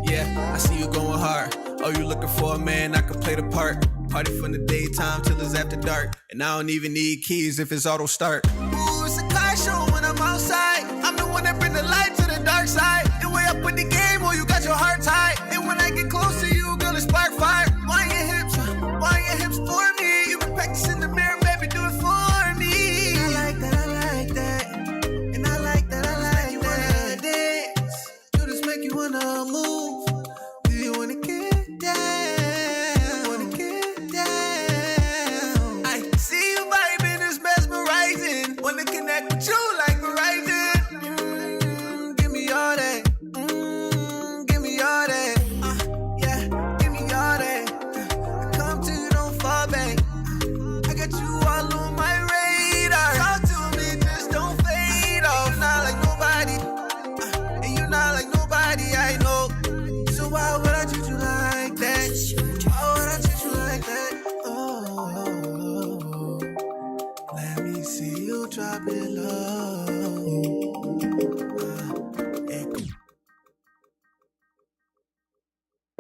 Yeah, I see you going hard. Oh, you looking for a man I can play the part. Party from the daytime till it's after dark. And I don't even need keys if it's auto start. Ooh, it's a car show when I'm outside. I'm the one that bring the light to the dark side. The way I put the game on, you got your heart tight. And when I get close to you, girl, it spark fire. Why your hips for me? You been practicing the mirror, baby, do it for me. I like that, I like that. And I like that, I like that. Dance, do this make you wanna move. Do you wanna get down? Wanna get down? I see you vibing, it's mesmerizing. Wanna connect with you like Verizon. Give me all that. Give me all that. Yeah, give me all that. Come to you, don't fall back. I got you all on my radar. Talk to me, just don't fade off. You're not like nobody, and you're not like nobody I know. So why would I treat you like that? Why would I treat you like that? Oh, let me see you drop it low.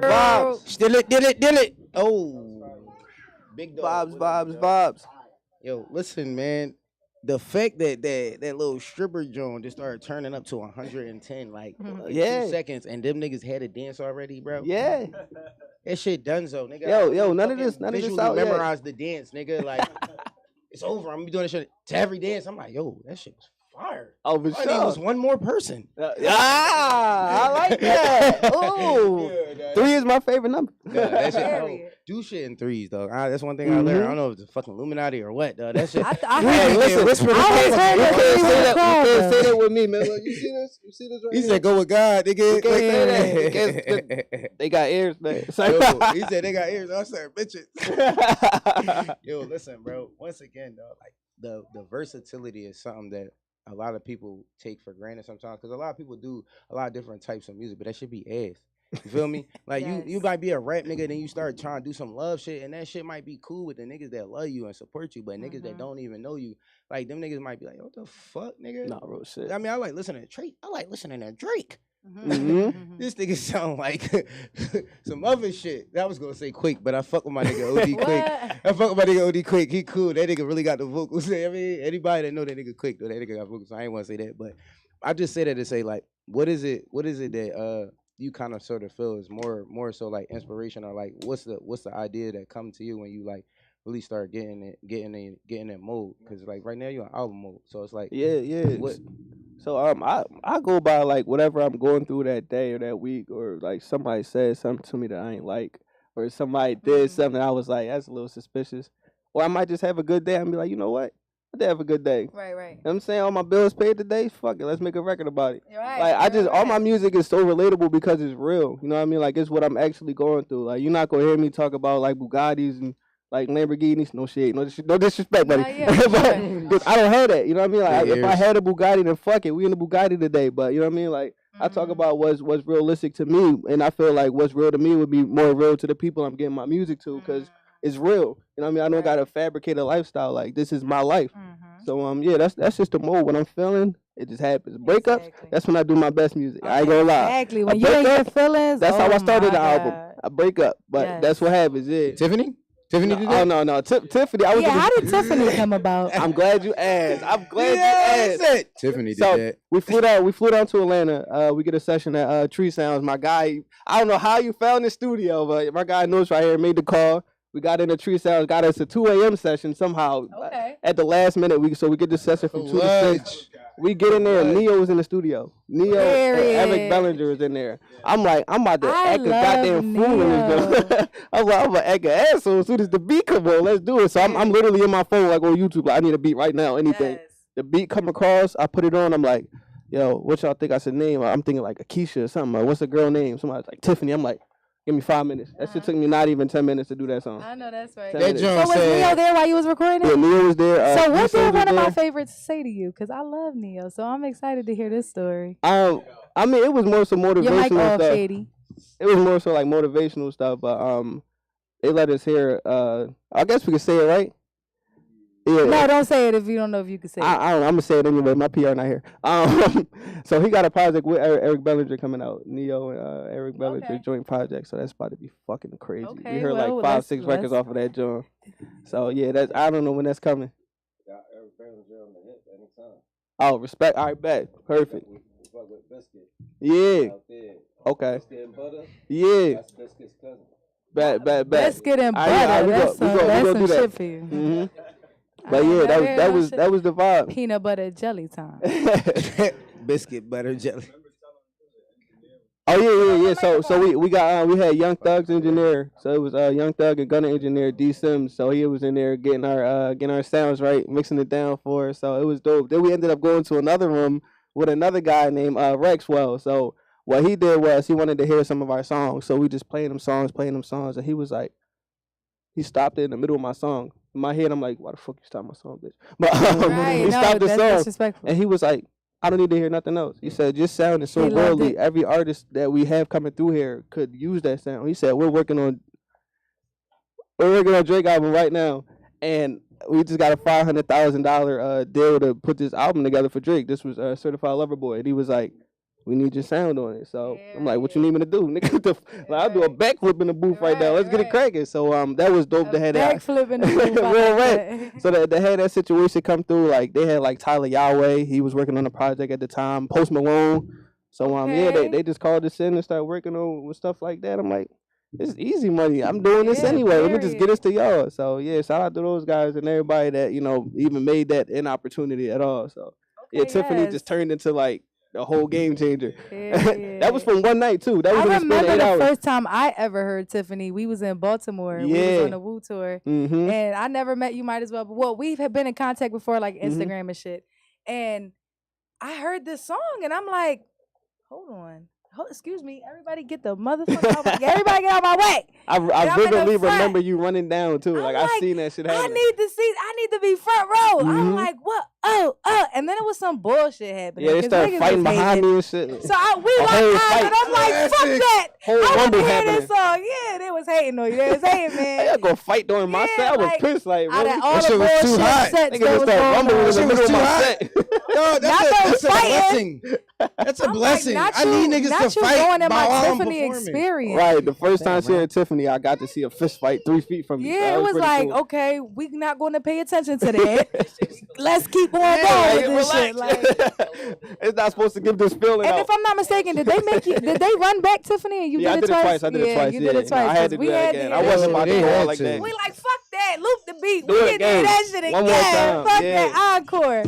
Vibes. Still it. Oh. Big dog. Vibes. Yo, listen, man. The fact that that little stripper joint just started turning up to 110 like in 2 seconds, and them niggas had a dance already, bro. Yeah. That shit donezo, nigga. Yo, none of this out yet. Memorize the dance, nigga. Like it's over. I'm gonna be doing this shit to every dance. I'm like, yo, that shit was fire. Oh, for I think it was one more person. I like that. Ooh. 3 is my favorite number. That shit, do shit in 3s, though. That's one thing I learned. I don't know if it's fucking Illuminati or what, though. That shit. Listen, you can't say that with me, man. Look, you see this? You see this right He here? said, go with God, nigga. You can't say that. They got ears, man. Yo, he said they got ears. I said, bitches. Yo, listen, bro. Once again, though, like the versatility is something that a lot of people take for granted sometimes, because a lot of people do a lot of different types of music, but that should be ass. You feel me? Like you might be a rap nigga, then you start trying to do some love shit, and that shit might be cool with the niggas that love you and support you, but niggas that don't even know you, like them niggas might be like, what the fuck, nigga? Nah, real shit. I mean, I like listening to Drake. I like listening to Drake. Mm-hmm. This nigga sound like some other shit. I was gonna say Quick, but I fuck with my nigga OD Quick. I fuck with my nigga OD Quick. He cool. That nigga really got the vocals. I mean, anybody that know that nigga Quick, though, that nigga got vocals. So I ain't want to say that, but I just say that to say like, what is it that you kind of sort of feel is more so like inspiration, or like what's the idea that come to you when you like really start getting that mode? Because like right now you're on album mode, so it's like what. So I go by like whatever I'm going through that day or that week, or like somebody said something to me that I ain't like, or somebody did something I was like, that's a little suspicious. Or I might just have a good day and be like, you know what? I did have a good day. Right. You know what I'm saying? All my bills paid today. Fuck it, let's make a record about it. Right. Like all my music is so relatable because it's real. You know what I mean? Like it's what I'm actually going through. Like you're not gonna hear me talk about like Bugattis and like Lamborghinis. No shit. No disrespect, buddy. But I don't have that. You know what I mean? Like if I had a Bugatti, then fuck it, we in the Bugatti today. But you know what I mean? Like I talk about what's realistic to me, and I feel like what's real to me would be more real to the people I'm getting my music to, because it's real. You know what I mean? I don't gotta fabricate a lifestyle. Like, this is my life. So yeah, that's just the mode. When I'm feeling, it just happens. Breakups, that's when I do my best music. I ain't gonna lie. Exactly. When you ain't your feelings, that's how I started my the album. God. I break up, but that's what happens. Yeah. Tiffany did that? Oh no, Tiffany. I was how did Tiffany come about? I'm glad you asked. I'm glad you asked. Tiffany did So that. we flew down to Atlanta. We get a session at Tree Sounds. My guy, I don't know how you found the studio, but my guy knows right here. Made the call. We got in the Tree Sounds. Got us a 2 a.m. session somehow. At the last minute, so we get the session from 2 to 6. We get in there, and Neo was in the studio. Neo and Eric Bellinger was in there. I'm like, I'm about to act a goddamn fool in this joint. I'm like, I'm gonna act an asshole as soon as the beat come on. Let's do it. So I'm literally in my phone, like on YouTube. Like, I need a beat right now. Anything. The beat come across, I put it on. I'm like, yo, what y'all think I should name? I'm thinking like Akeisha or something. Like, what's the girl name? Somebody's like Tiffany. I'm like, give me 5 minutes. That shit took me not even 10 minutes to do that song. I know that's right. That So was Neo there while you was recording? Yeah, Neo was there. So what Lisa did was one of my there. favorites say to you? Because I love Neo, so I'm excited to hear this story. I mean, it was more so motivational Your mic off, stuff. Shady. It was more so like motivational stuff, but they let us hear. I guess we could say it, right? Yeah. No, don't say it if you don't know if you can say it. I don't know. I'm gonna say it anyway. My PR not here. So he got a project with Eric Bellinger coming out. Neo and Eric Bellinger joint project. So that's about to be fucking crazy. Okay, we heard well, like 5, 6 records off of that joint. So yeah, that's I don't know when that's coming. Got Eric Bellinger on the hip anytime. Oh, respect. All right, bet. Perfect. We fuck with Biscuit. Yeah. Out there. Okay. Biscuit and butter. Yeah. That's Biscuit's cousin. Bet. Biscuit and All butter. right, we That's go some do that. shit for you. Mm-hmm. But yeah, that was the vibe. Peanut butter jelly time. Biscuit, butter, jelly. Oh yeah. So we got we had Young Thug's engineer. So it was Young Thug and Gunna engineer D Sims. So he was in there getting our sounds right, mixing it down for us. So it was dope. Then we ended up going to another room with another guy named Rexwell. So what he did was he wanted to hear some of our songs. So we just playing them songs, and he was like, he stopped it in the middle of my song. In my head, I'm like, why the fuck you stop my song, bitch? But he stopped the song, and he was like, I don't need to hear nothing else. He said, just sounding so worldly. Every artist that we have coming through here could use that sound. He said, we're working on Drake album right now, and we just got a $500,000 deal to put this album together for Drake. This was Certified Lover Boy, and he was like, we need your sound on it. So I'm like, what you need me to do? Nigga, I'll do a backflip in the booth right now. Let's get it cracking. So that was dope to have that. Backflip in the booth. Real right. So they had that situation come through. Like they had like Tyler Yahweh. He was working on a project at the time. Post Malone. So yeah, they just called us in and started working on with stuff like that. I'm like, this is easy money. I'm doing this anyway. Let me just get this to y'all. So yeah, shout out to those guys and everybody that even made that an opportunity at all. So Tiffany just turned into like the whole game changer. That was from one night too. That was I in the span of 8 remember hours. the first time I ever heard Tiffany. We was in Baltimore. We was on a Woo tour, and I never met you. Might as well. But we have been in contact before, like Instagram and shit. And I heard this song, and I'm like, hold on. Excuse me, everybody get the motherfucker out. Everybody get out my way. I vividly remember you running down too. Like I seen that shit happen. I need to be front row. I'm like, what? Oh, and then it was some bullshit happening. Yeah, they started fighting behind me and shit. So we locked eyes, and I'm like, fuck that. Whole I want rumble to hear happening. this song. Yeah, they was hating on you. They was hating, man. Y'all gonna fight during my set? I was pissed. Like, out really? of all the bullshit sets that was going on. Rumbling in the middle of my set. Yo, that's a blessing. That's a blessing. I need niggas to fight going in my while I'm Tiffany performing. experience. Right, the first time seeing Tiffany, I got to see a fist fight 3 feet from me. Yeah, So it was pretty like, cool. okay, we not going to pay attention to that. Let's keep on going with this shit. Like, it's not supposed to give this feeling and out. if I'm not mistaken, did they run back Tiffany and you Yeah, did it twice? I did it twice. You did it twice. I had to do that again. I wasn't about to go like that. We like, fuck that. Loop the beat. Do We it can do that shit again. One more again. time. Fuck Yeah. that encore.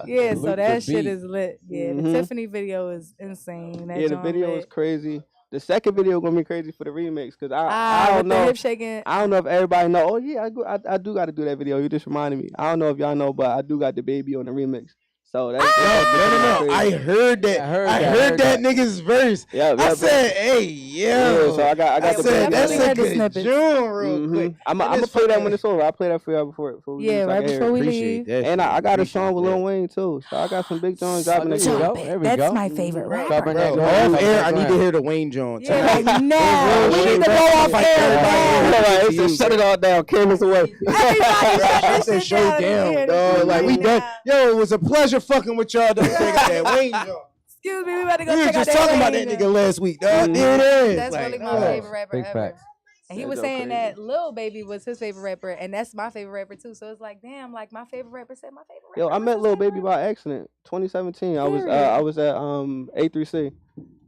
Yeah, so Loop that the shit beat. is lit. Yeah, the Tiffany video is insane. That Yeah, the joint video lit. was crazy. The second video gonna be crazy for the remix because Ah, I don't with the know. hip shaking. I don't know if everybody know. Oh yeah, I do got to do that video. You just reminded me. I don't know if y'all know, but I do got the baby on the remix. So that's No. I heard that. I heard that nigga's verse. Yeah, I said, hey, yo. So I got the said, that's a good snippets. joint real quick. I'm gonna play that when it's over. I'll play that for y'all before we Yeah, leave, so I right can hear before it. we Appreciate leave. that. And I got a Appreciate song with that. Lil Wayne too. So I got some big joints dropping there this you year. go. There we That's go. my favorite rapper. Covering that Bro, joint. off air, I need to hear the Wayne joint. Yeah, like now. We need to go off Like air everybody now. It said, shut it all down. Cameras away. I said show down, dog. Like we done. Yo, it was a pleasure fucking with y'all. Don't check out that Wayne joint. Excuse me, we about to go We were check out just that talking about Wayne that joint. nigga last week, dog. There it is. That's Like, really my favorite rapper Big ever. facts. And he That was go saying crazy. that Lil Baby was his favorite rapper, and that's my favorite rapper too. So it's like, damn, like my favorite rapper said my favorite rapper. Yo, I met Lil Baby by accident. 2017. I was at A3C.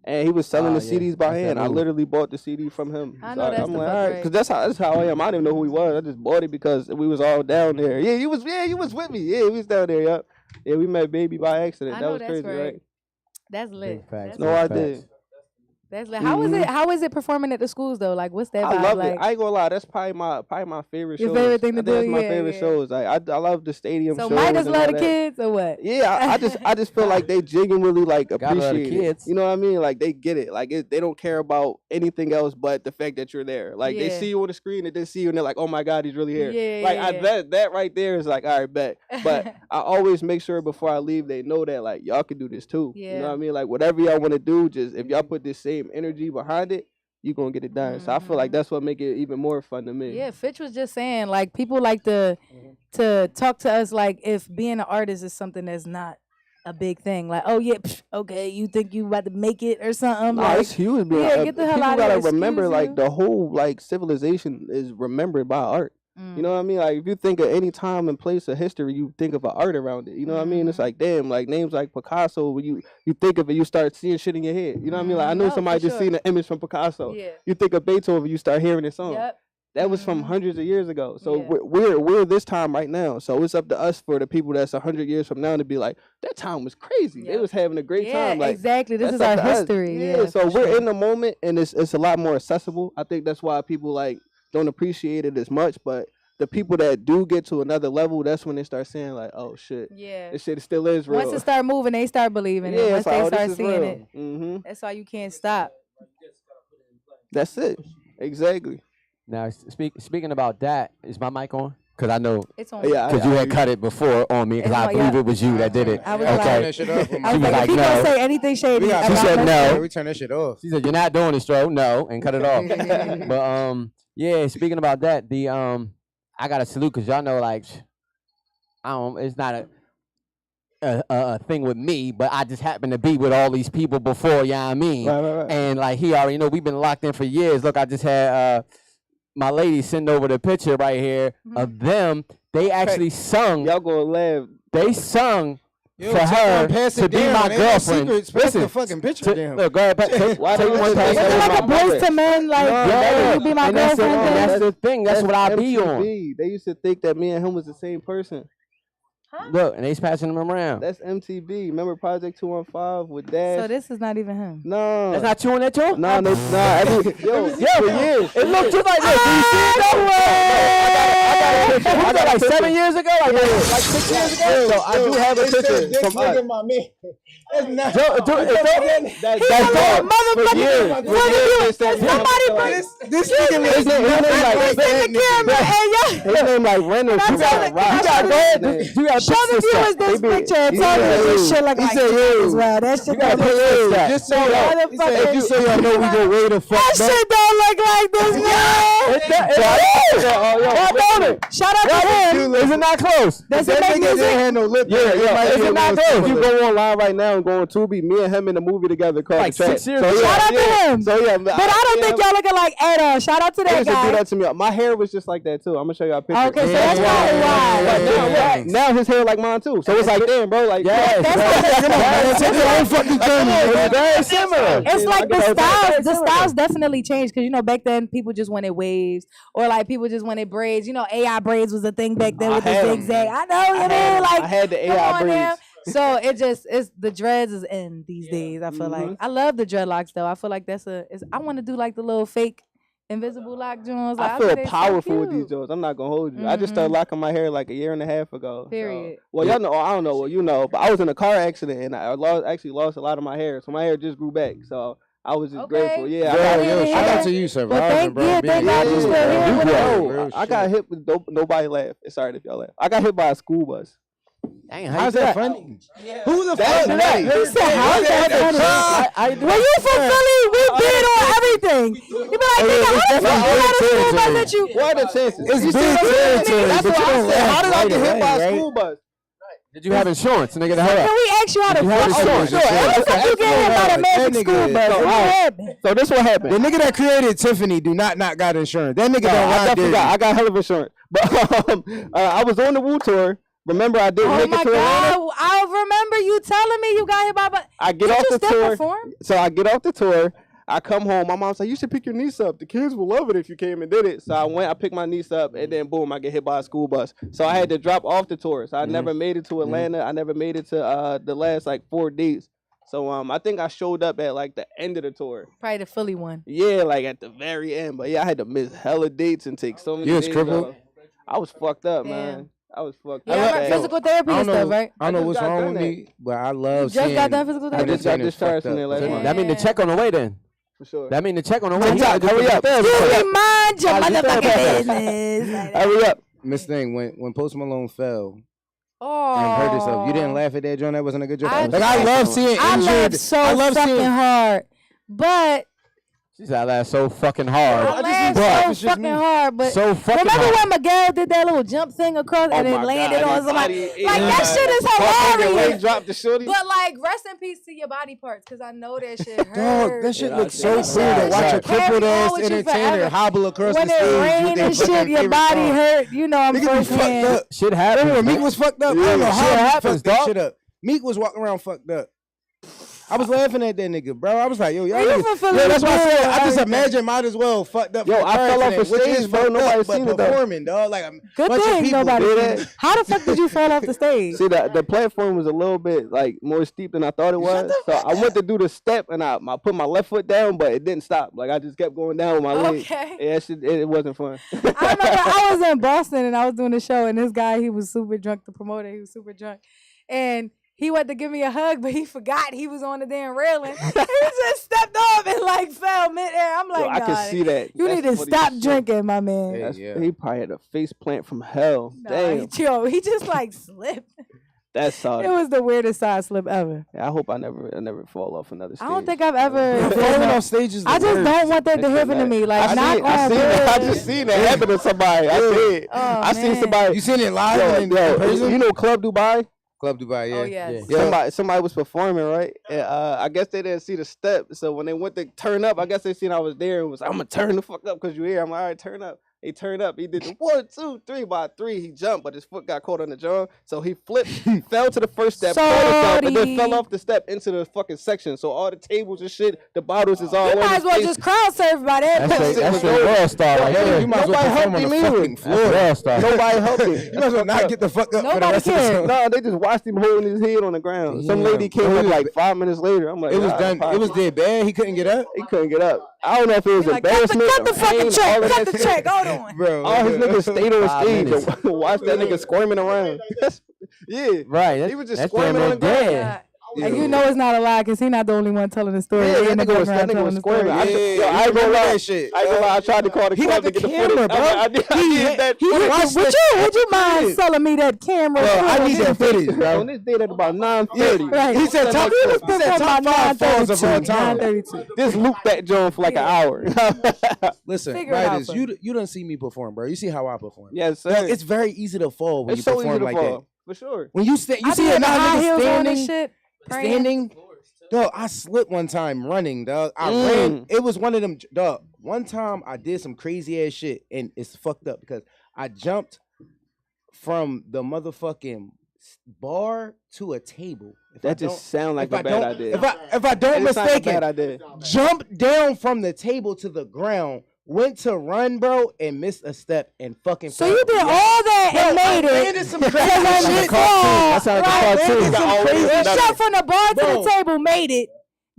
And he was selling the CDs by hand. I literally bought the CD from him. I know that's I'm the like, fuck all right, right. because that's how I am. I didn't know who he was. I just bought it because we was all down there. Yeah, you was with me. Yeah, we was down there. Yup. Yeah, we met Baby by accident. I That know was that's crazy, right. right? That's lit. Big facts. No, I did. That's lit. How is it? How is it performing at the schools though? Like, what's that vibe I love like? it. I ain't gonna lie. That's probably my favorite Your shows. favorite thing to I think do? That's my Yeah, favorite yeah. shows. Like I love the stadium So shows. Midas and love all the that. kids or what? Yeah, I just feel like they genuinely like Gotta love the appreciate it. kids. You know what I mean? Like they get it. Like they don't care about anything else but the fact that you're there. Like they Yeah. see you on the screen and they see you and they're like, oh my God, he's really here. Yeah, like yeah. that right there is like, all right, bet. But I always make sure before I leave they know that like y'all can do this too. You Yeah. know what I mean? Like whatever y'all want to do, just if y'all put this same energy behind it, you gonna get it done. So I feel like that's what make it even more fun to me. Yeah, Fitch was just saying like people like to talk to us like if being an artist is something that's not a big thing. Like, oh yeah, okay, you think you about to make it or something? No, like, it's huge. Man. Yeah, get the hell People out of gotta here. remember, excuse like you. the whole like civilization is remembered by art. You know what I mean? Like if you think of any time and place of history, you think of an art around it. You know what I mean? It's like damn, like names like Picasso. When you think of it, you start seeing shit in your head. You know what I mean? Like I know No, somebody for just sure. seen an image from Picasso. Yeah. You think of Beethoven, you start hearing his song. Yep. That was from hundreds of years ago. So Yeah. we're this time right now. So it's up to us for the people that's 100 years from now to be like, that time was crazy. They was having a great Yeah, time. Like exactly. This that's is up our to us. history. Yeah. Yeah, So for we're sure. in the moment, and it's a lot more accessible. I think that's why people like don't appreciate it as much. But the people that do get to another level, that's when they start saying like, oh shit, Yeah. this shit still is real. Once it start moving, they start believing Yeah, it. it's Once like, they oh, this start is seeing real. it, that's why you can't stop. That's it. Exactly. Now, speaking about that, is my mic on? Because I know, It's on. Yeah, because you had cut it before on me, because It's I on, believe yeah. it was you that did it. I was okay. like- Turn that shit off. I was She was like, like, if he gonna no. say anything shady, We got She about said us- no. We turn that shit off. She said, "You're not doing this, Stro. No," and cut it off. But yeah. Speaking about that, the I got to salute because y'all know, like, it's not a thing with me, but I just happen to be with all these people before. You know what I mean? Right. And like he already know, we've been locked in for years. Look, I just had my lady send over the picture right here of them. They actually sung. Y'all gonna laugh. They sung. Yo, For take her one, pass to it be down. my Ain't no girlfriend. secrets. Pass Listen, the fucking picture down. Look, go ahead. Why Take don't one you pass take Is it that like a with my boys mother? to men? Like, No, you be my and that's girlfriend? the, thing? that's the thing. That's what I be on. MTV. They used to think that me and him was the same person. Look, and they's passing them around. That's MTV. Remember Project 215 with Dash? So this is not even him. No. That's not you on that too? Nah. Yo, for years. It looked just like this. Do you see it though? I got like 7 years ago, like 6 years ago. So I do have a picture from us. my man. That's not. That's dog. For years. Somebody bring This nigga His name the camera. Hey, His name like Renner. Can I tell the- can I You got show the viewers this picture and tell them this shit look like this as well. That shit don't look like that. Just so y'all, he said, just so y'all know we go way the fuck That shit don't look like this, man. Shout out to him. Is it not close? Does That it make nigga didn't music? have no lip. Yeah. Is it not close? If you go online right now and go on Tubi, me and him in a movie together called Like The Trap. 6 years So, ago. Shout out to him. So yeah, But I don't think y'all looking like at all. Shout out to They that used to do guy. that to me. My hair was just like that too. I'm gonna show y'all a picture. Okay, so that's probably why. Now his hair like mine too. So it's like, damn, bro, like Take your own fucking turn. Very similar. It's like the styles definitely changed because back then people just wanted waves or like people just wanted braids. AI braids was a thing back then with the had 'em. zigzag. I know, you mean? Like, I had the come AI on now. braids. So it's the dreads is in these days. I feel like I love the dreadlocks though. I feel like I want to do like the little fake, invisible lock joints. I feel powerful with these joints. I'm not gonna hold you. I just started locking my hair like a year and a half ago. Period. So. Well, y'all know. I don't know. Well, you know. But I was in a car accident and I actually lost a lot of my hair. So my hair just grew back. So I was just grateful. Yeah. Shout out to you, sir. Thank God you still here. I got hit with nobody laughed. Sorry if y'all laugh. I got hit by a school bus. Dang, how's that funny? Who the fuck? That's He said, how's that funny? When you from Philly, we bid on everything. You be like, nigga, how the fuck you got a school bus that you? What are the chances? It's big territory. That's what I said. How did I get hit by a school bus? Did you have insurance, nigga? Can we ask you how to fuck insurance? How the fuck you get hit by the magic school bus? What happened? So this what happened. The nigga that created Tiffany do not got insurance. That nigga don't ride dirty. I got hell of insurance. But I was on the Woo tour. Remember, I didn't make it to Atlanta. Oh my God! I remember you telling me you got hit by. I get off the tour. So I get off the tour. I come home. My mom's like, "You should pick your niece up. The kids will love it if you came and did it." So I went. I picked my niece up, and then boom, I get hit by a school bus. So I had to drop off the tour. So I never made it to Atlanta. I never made it to the last like 4 days. So I think I showed up at like the end of the tour. Probably the Philly one. Yeah, like at the very end. But yeah, I had to miss hella dates and take so many. You was days crippled? off. I was fucked up, man. I was fucked Yeah, up. I physical therapy and stuff, right? I don't know what's wrong with me, but I love just seeing. got done physical therapy? I just got discharged from there last month. That mean the check on the way then. For sure. That mean the check on the way. Hurry up. You mind your motherfucking business. Hurry up. Miss Thing, when Post Malone fell Oh. and hurt himself, you didn't laugh at that joint? That wasn't a good joke. I love seeing I injured. laughed so fucking hard, but. She said I laughed so fucking hard. I laughed so fucking hard, but so fucking remember hard. when Miguel did that little jump thing across and it landed on somebody? Like that shit is Leg hilarious. dropped the shorty. But like, rest in peace to your body parts, cause I know that shit hurt. Dog, that shit looks so cool to watch a crippled ass entertainer hobble across when the stage. it rained and shit, your body hurt. You know I'm first hand. Shit happens. Remember when Meek was fucked up? I don't know Shit how he happens, fucked that dog. shit up. Meek was walking around fucked up. I was laughing at that nigga, bro. I was like, yo, y'all niggas. Yeah, that's what I said. I just imagine might as well fucked up. Yo, I fell off the stage, bro. Nobody seen it, though. Performing, dog. Like a Good bunch of thing people nobody did did it. it. How the fuck did you fall off the stage? See, the platform was a little bit like more steep than I thought it was. So I went to do the step and I put my left foot down, but it didn't stop. Like I just kept going down with my leg. Okay. Yeah, it wasn't fun. I remember I was in Boston and I was doing a show and this guy, he was super drunk, the promoter, he was super drunk. And he went to give me a hug, but he forgot he was on the damn railing. He just stepped off and like fell midair. I'm like, Yo, I nah, can see that. You That's need to funny stop shit. drinking, my man. He probably had a face plant from hell. Nah, Damn, yo, he just like slipped. that's solid. It was the weirdest side slip ever. Yeah, I hope I never fall off another stage. I don't think I've ever Falling off stage is the I just worst. don't want that to happen to me. Like, knock on I wood. just seen that happen to somebody. I did. I seen somebody. You seen it live in person? You know Club Dubai? Club Dubai, yeah. Oh, yes. Yeah. Somebody was performing, right? And, I guess they didn't see the step. So when they went to turn up, I guess they seen I was there and was like, I'm going to turn the fuck up because you're here. I'm like, all right, turn up. He turned up. He did the 1, 2, 3. By 3, he jumped, but his foot got caught on the drum. So he flipped, fell to the first step, and then fell off the step into the fucking section. So all the tables and shit, the bottles is all You over might as his well face. just crowd surf by that point. That's your world star right there. You might as well perform on the fucking floor. World star. Nobody helped him. You might as well not get the fuck up for the Nobody rest of the cared. show. No, they just watched him holding his head on the ground. Some lady came up like 5 minutes later. I'm like, It was "Ah, done. fine." It was dead bad. He couldn't get up. He couldn't get up. I don't know if it was Like, cut embarrassment. the or fucking pain, check. all of Cut that the shit. check. Hold on. Bro. All his niggas stayed on 5 stage minutes. and watched that nigga squirming around. Yeah. Right. He was just that's squirming on the ground. dead. And you know it's not a lie because he's not the only one telling the story. Yeah, He in that the nigga was background telling the story. squirming. I Yeah, ain't gonna lie. that shit. I ain't gonna lie. I tried to call the He club got the to get camera, the footage. bro. I did that. Would you mind selling me that camera? Bro, I need that footage, bro. On this date at about 9:30. Right. He said top, He was he said top 5 falls of all time. 9:32. Just loop that joint for like an hour. Listen, Figure it out writers, first. you don't see me perform, bro. You see how I perform. Yes, sir. Dog, it's very easy to fall when It's you so easy perform to like fall. that. For sure. When you I see be a in the high heels on and standing, shit. praying. standing. Dog, I slipped one time running, dog. I ran. It was one of them, dog. One time I did some crazy ass shit, and it's fucked up because I jumped from the motherfucking bar to a table. That just sound like a bad idea. If I don't That sound like a mistake bad it, idea. jumped down from the table to the ground, went to run, bro, and missed a step and fucking. So you did all that and made it. Landed some crazy Because shit. fall, That sounds like a right, cartoon. landed some crazy shit. Shot from the bar to Bro. the table, made it,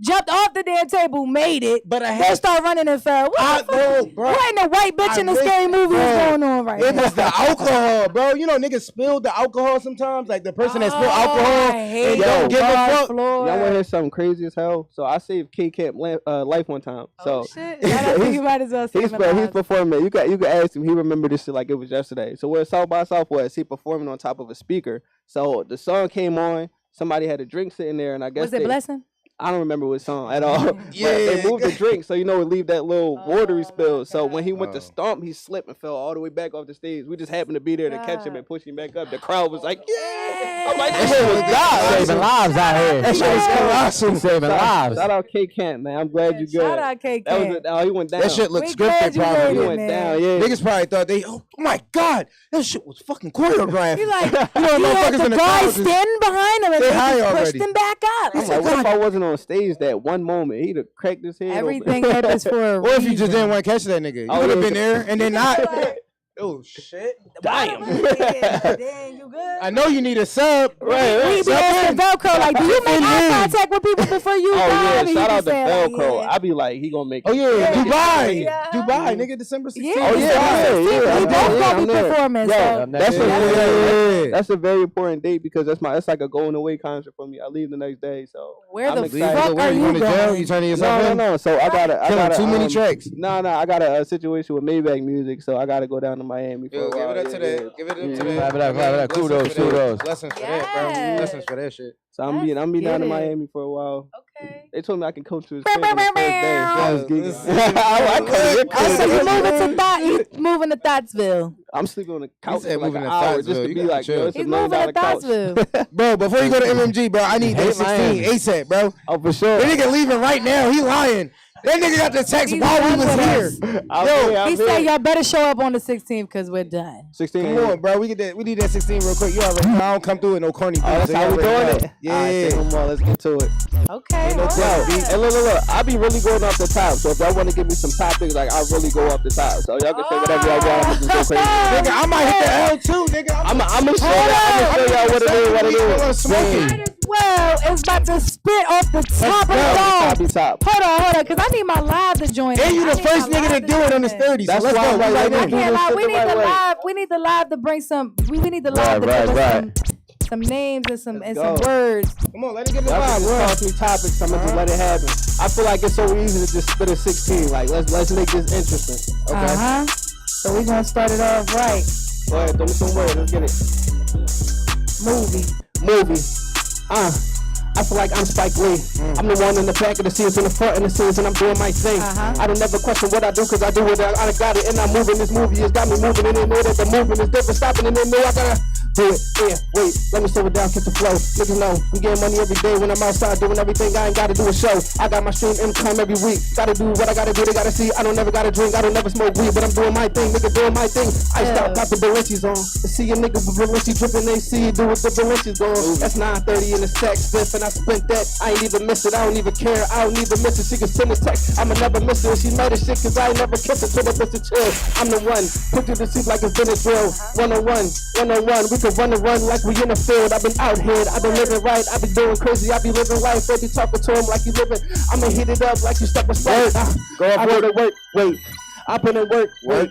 jumped off the damn table, made it, but I then start running and fell. What the fuck? bro. What in the white bitch in the scary movie is going on right now? It was the alcohol, bro. You know, niggas spilled the alcohol sometimes. Like the person that spilled alcohol and don't give a fuck. Y'all want to hear something crazy as hell? So I saved K Camp life one time. So shit. I think you might as well save he's performing. You can ask him. He remembered this shit like it was yesterday. So where South by Southwest, he performing on top of a speaker. So the song came on. Somebody had a drink sitting there, and I guess was it Blessing? I don't remember what song at all. Yeah, but they moved the drink, so you know it leave that little watery spill. So when he went to stomp, he slipped and fell all the way back off the stage. We just happened to be there to catch him and push him back up. The crowd was like, yeah! I'm like, this shit was God. Saving lives out here. That shit was colossal. Saving lives. Shout out K Camp, man. I'm glad you good. Shout out K Camp. He went down. That shit looked scripted, probably. He went down, yeah. Niggas probably thought oh my God, that shit was fucking choreographed. He like, you know, motherfuckers in the crowd guy standing behind him and they they high just pushed already. him back up. I'm like, what if I wasn't on stage that one moment? He'd have cracked his head Everything open. happens for a Or if you just reason. didn't want to catch that nigga. You Oh, could have yeah. been there and then not. Oh shit! Damn, you good? I know you need a sub. We be asking Velcro like, do you make eye contact with people before you Oh yeah, vibe? shout out to to Velcro. I be like, he gonna make. Oh yeah, Dubai, Yeah. Dubai, nigga, December 16th. Yeah, Oh yeah, we both gonna be performing. Yeah, So that's a very important date because it's like a going away concert for me. I leave the next day, so where I'm the excited. fuck are you going? You turning yourself in? No. So I got too many tracks. No, I got a situation with Maybach Music, so I gotta go down to Miami for a while. Give it up to that. Give it up to that. Clap it up, clap it up. Kudos. Blessings for that, bro. Blessings for that shit. So I'm be down to Miami for a while. Okay. They told me I can coach to his crib on the first day. I was geeking. I said you moving to Thougtsville. I'm sleeping on the couch said for like moving an to hour just Thotsville. to You be gotta like, chill. yo, it's He's $1 million moving to couch. Thotsville. Bro, before you go to MMG, bro, I need that 16 Miami. ASAP, bro. Oh, for sure. That nigga leaving right now. He lying. That nigga got the text while we was here. He said y'all better show up on the 16th because we're done. 16. Come on, bro. We need that 16 real quick. You already know. I don't come through with no corny beats. Oh, that's how we doing it. Yeah. All right, say no more. Let's get to it. Okay. Yo, hey, look. I be really going off the top. So if y'all want to give me some topics, like I really go off the top. So y'all can say whatever y'all want. I'm just go crazy. Nigga, I might hit the L too, nigga. I'm gonna show y'all what it is. Well, it's about to spit off the top of the dome. Hold on, because I need my live to join. And you the first nigga to do it on this 30. So let's go. I can't lie. We need the live. We need the live to bring some. We need the live to give us some names and some words. Come on, let it get the Y'all vibe, can just bro. toss me topics. I'm gonna just let it happen. I feel like it's so easy to just spit a 16. Like let's make this interesting. Okay. So we gonna start it off right. Go ahead, throw me some words. Let's get it. Movie. I feel like I'm Spike Lee. I'm the one in the back of the scenes, in the front of the scenes, and I'm doing my thing. I don't never question what I do, cause I do it. I got it, and I'm moving. This movie has got me moving, and they know that the movement is different. Stopping, and they know I gotta do it. Yeah, wait, let me slow it down, catch the flow. Niggas know I'm getting money every day when I'm outside doing everything. I ain't gotta do a show. I got my stream income every week. Gotta do what I gotta do. They gotta see. I don't never gotta drink. I don't never smoke weed, but I'm doing my thing. Nigga doing my thing. I stop, got the Balenci's on. To see a nigga with Balenci dripping, they see you do with the Balenci's on. That's 9:30 in the sex fifth, and I spent that. I ain't even miss it. I don't even care. I don't even miss it. She can send a text. I'ma never miss it. She mad as shit, cause I ain't never kiss her till the bitch is chill. I'm the one. Put you to sleep like it's been a drill. 101. We can run and run like we in the field. I've been out here, I've been living right, I be doing crazy, I be living life. Baby talking to him like you living. I'ma hit it up like you step aside. Go up, I put in work, wait. I put in work, wait.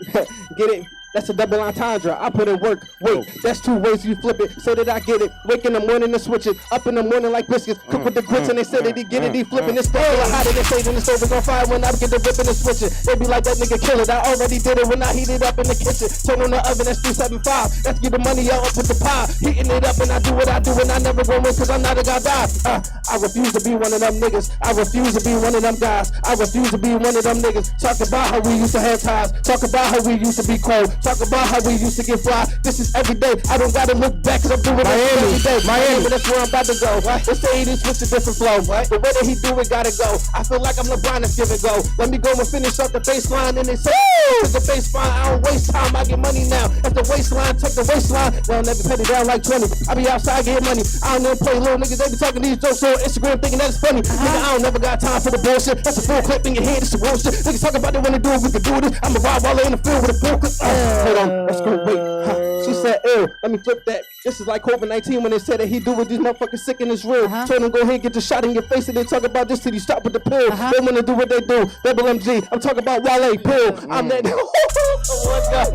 Get it? That's a double entendre. I put in work, wait. That's two ways you flip it, so that I get it. Wake in the morning and switch it. Up in the morning like biscuits. Cook with the grits and they say that he get it, he flipping. It's still hotter than say then the stove is on fire when I get the whipping and switch it. They be like that nigga kill it. I already did it when I heat it up in the kitchen. Turn on the oven, that's 375. Let's get the money out up with the pie. Heating it up and I do what I do and I never go in cause I'm not a guy die. I refuse to be one of them niggas. I refuse to be one of them guys. I refuse to be one of them niggas. Talk about how we used to have ties. Talk about how we used to be cold. Talk about how we used to get fly. This is every day. I don't gotta look back cause I'm doing it every day. Miami, that's where I'm about to go. They say he switch a different flow. The way that he do it gotta go. I feel like I'm LeBron and give it go. Let me go and finish up the baseline and they say, cause the baseline, I don't waste time. I get money now. That's the waistline, take the waistline. Well, never put it down like 20. I be outside getting money. I don't even play little niggas. They be talking these jokes on Instagram thinking that it's funny. Nigga, I don't never got time for the bullshit. That's a full clip in your head. It's the real shit. Niggas talk about they wanna do it. We can do this. I'm a wild baller in the field with a full clip. Hold on. Let's go. Wait. She said, ew, let me flip that. This is like COVID-19 when they said that he do what these motherfuckers sick and it's real. Told him go ahead and get the shot in your face and they talk about this till you stop with the pill. They wanna do what they do. Double MG. I'm talking about Wale pill. I'm that. Give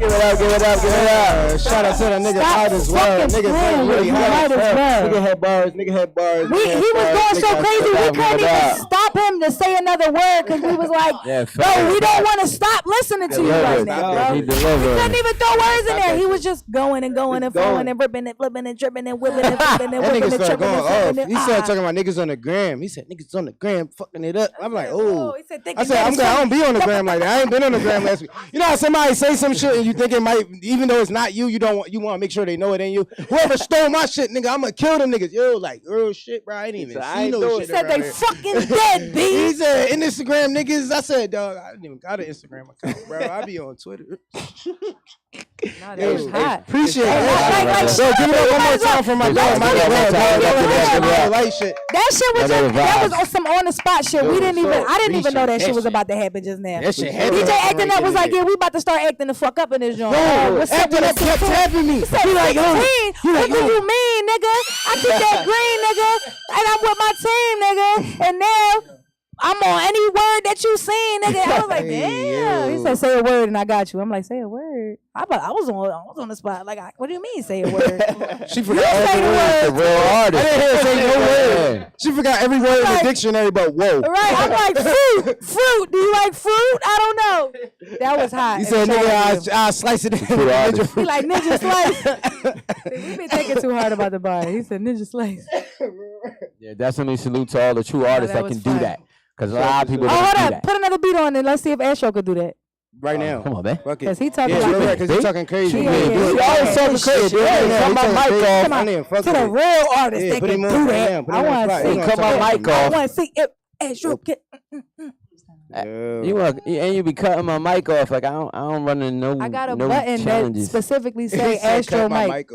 it up. Shout out to the nigga hard as well. Niggas really hard as well. Nigga had bars. He was going so crazy, we couldn't even stop him to say another word because we was like, no, we don't want to stop listening to you right now, bro. We couldn't even throw words in there. He was just going and going and flowing and ripping and flipping and tripping and whipping and flipping and whipping and tripping and flipping. He started talking about niggas on the gram. He said niggas on the gram fucking it up. I'm like, oh. I said, I don't be on the gram like that. I ain't been on the gram last week. You know how somebody say some shit and you think it might, even though it's not you, you want to make sure they know it ain't you. Whoever stole my shit, nigga, I'm gonna kill them niggas. Yo, like real shit, bro. I ain't even see no shit. He said they fucking dead, B. He said Instagram niggas. I said, dog, I didn't even got an Instagram account, bro. I be on Twitter. Nah, that was hot. Appreciate it. So give it up one more time for my dog. That shit was that was some on the spot shit. I didn't even know that shit was about to happen just now. DJ acting up was like, yeah, we about to start acting the fuck up in this joint. What's up with that kept tapping me? He like, what do you mean, nigga? I keep that green, nigga, and I'm with my team, nigga, and now I'm on any word that you seen, nigga. I was like, damn. He said, say a word and I got you. I'm like, say a word. I was on the spot. Like, what do you mean, say a word? She forgot every word. The real artist. I didn't hear her say no word. She forgot every word in the dictionary, but whoa. Right. I'm like, fruit. Do you like fruit? I don't know. That was hot. He said, nigga, I'll slice it in. He like, ninja slice. We've been thinking too hard about the bar. He said, ninja slice. Yeah, definitely salute to all the true artists that can do that. Because a lot of people don't hold do up. that. Put another beat on and let's see if Astro could do that. Right now. Come on, man. Because he talking because he's talking crazy. He always talking crazy. Cut my mic off. To the real artist that can do that. I want to see. Cut my mic off. I want to see if Astro can. You be cutting my mic off. Like I don't run into no. I got a no button challenges. that specifically say Astro mic.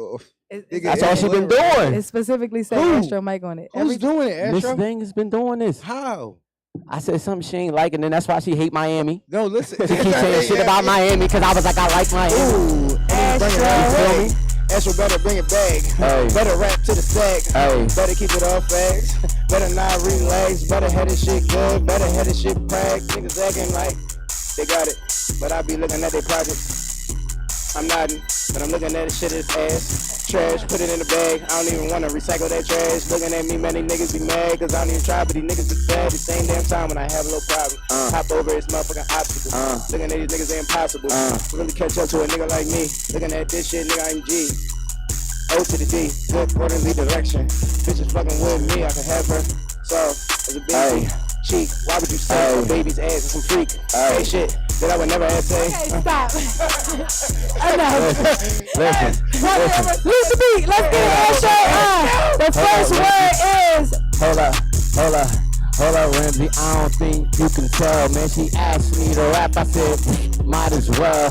That's all she been doing. It specifically say Astro mic on it. Who's doing it, Astro? Miss Thing has been doing this. How? I said something she ain't like, and then that's why she hate Miami. No, listen. She keep saying shit about Miami because I was like, I like Miami. Ooh, Astro. Astro better bring it back. Hey. Better rap to the sack. Hey. Better keep it all facts. Better not relax. Better have this shit good. Better have this shit packed. Niggas acting like they got it, but I be looking at their projects. I'm nodding, but I'm looking at the shit as ass. Trash, put it in the bag. I don't even wanna recycle that trash. Looking at me, many niggas be mad, cause I don't even try, but these niggas be bad. The same damn time when I have a little problem. Hop over his motherfucking obstacle. Looking at these niggas, they impossible. Really catch up to a nigga like me. Looking at this shit, nigga, I'm G. O to the D, good quarterly direction. Bitches fucking with me, I can have her. So, as a baby, cheek, why would you say a baby's ass is some freak? Hey, shit. That I would never have to say. Okay, stop. Listen. Lose the beat. Let's get it Astro. The first word is. Hold up, Ramsey. I don't think you can tell, man. She asked me to rap. I said, might as well.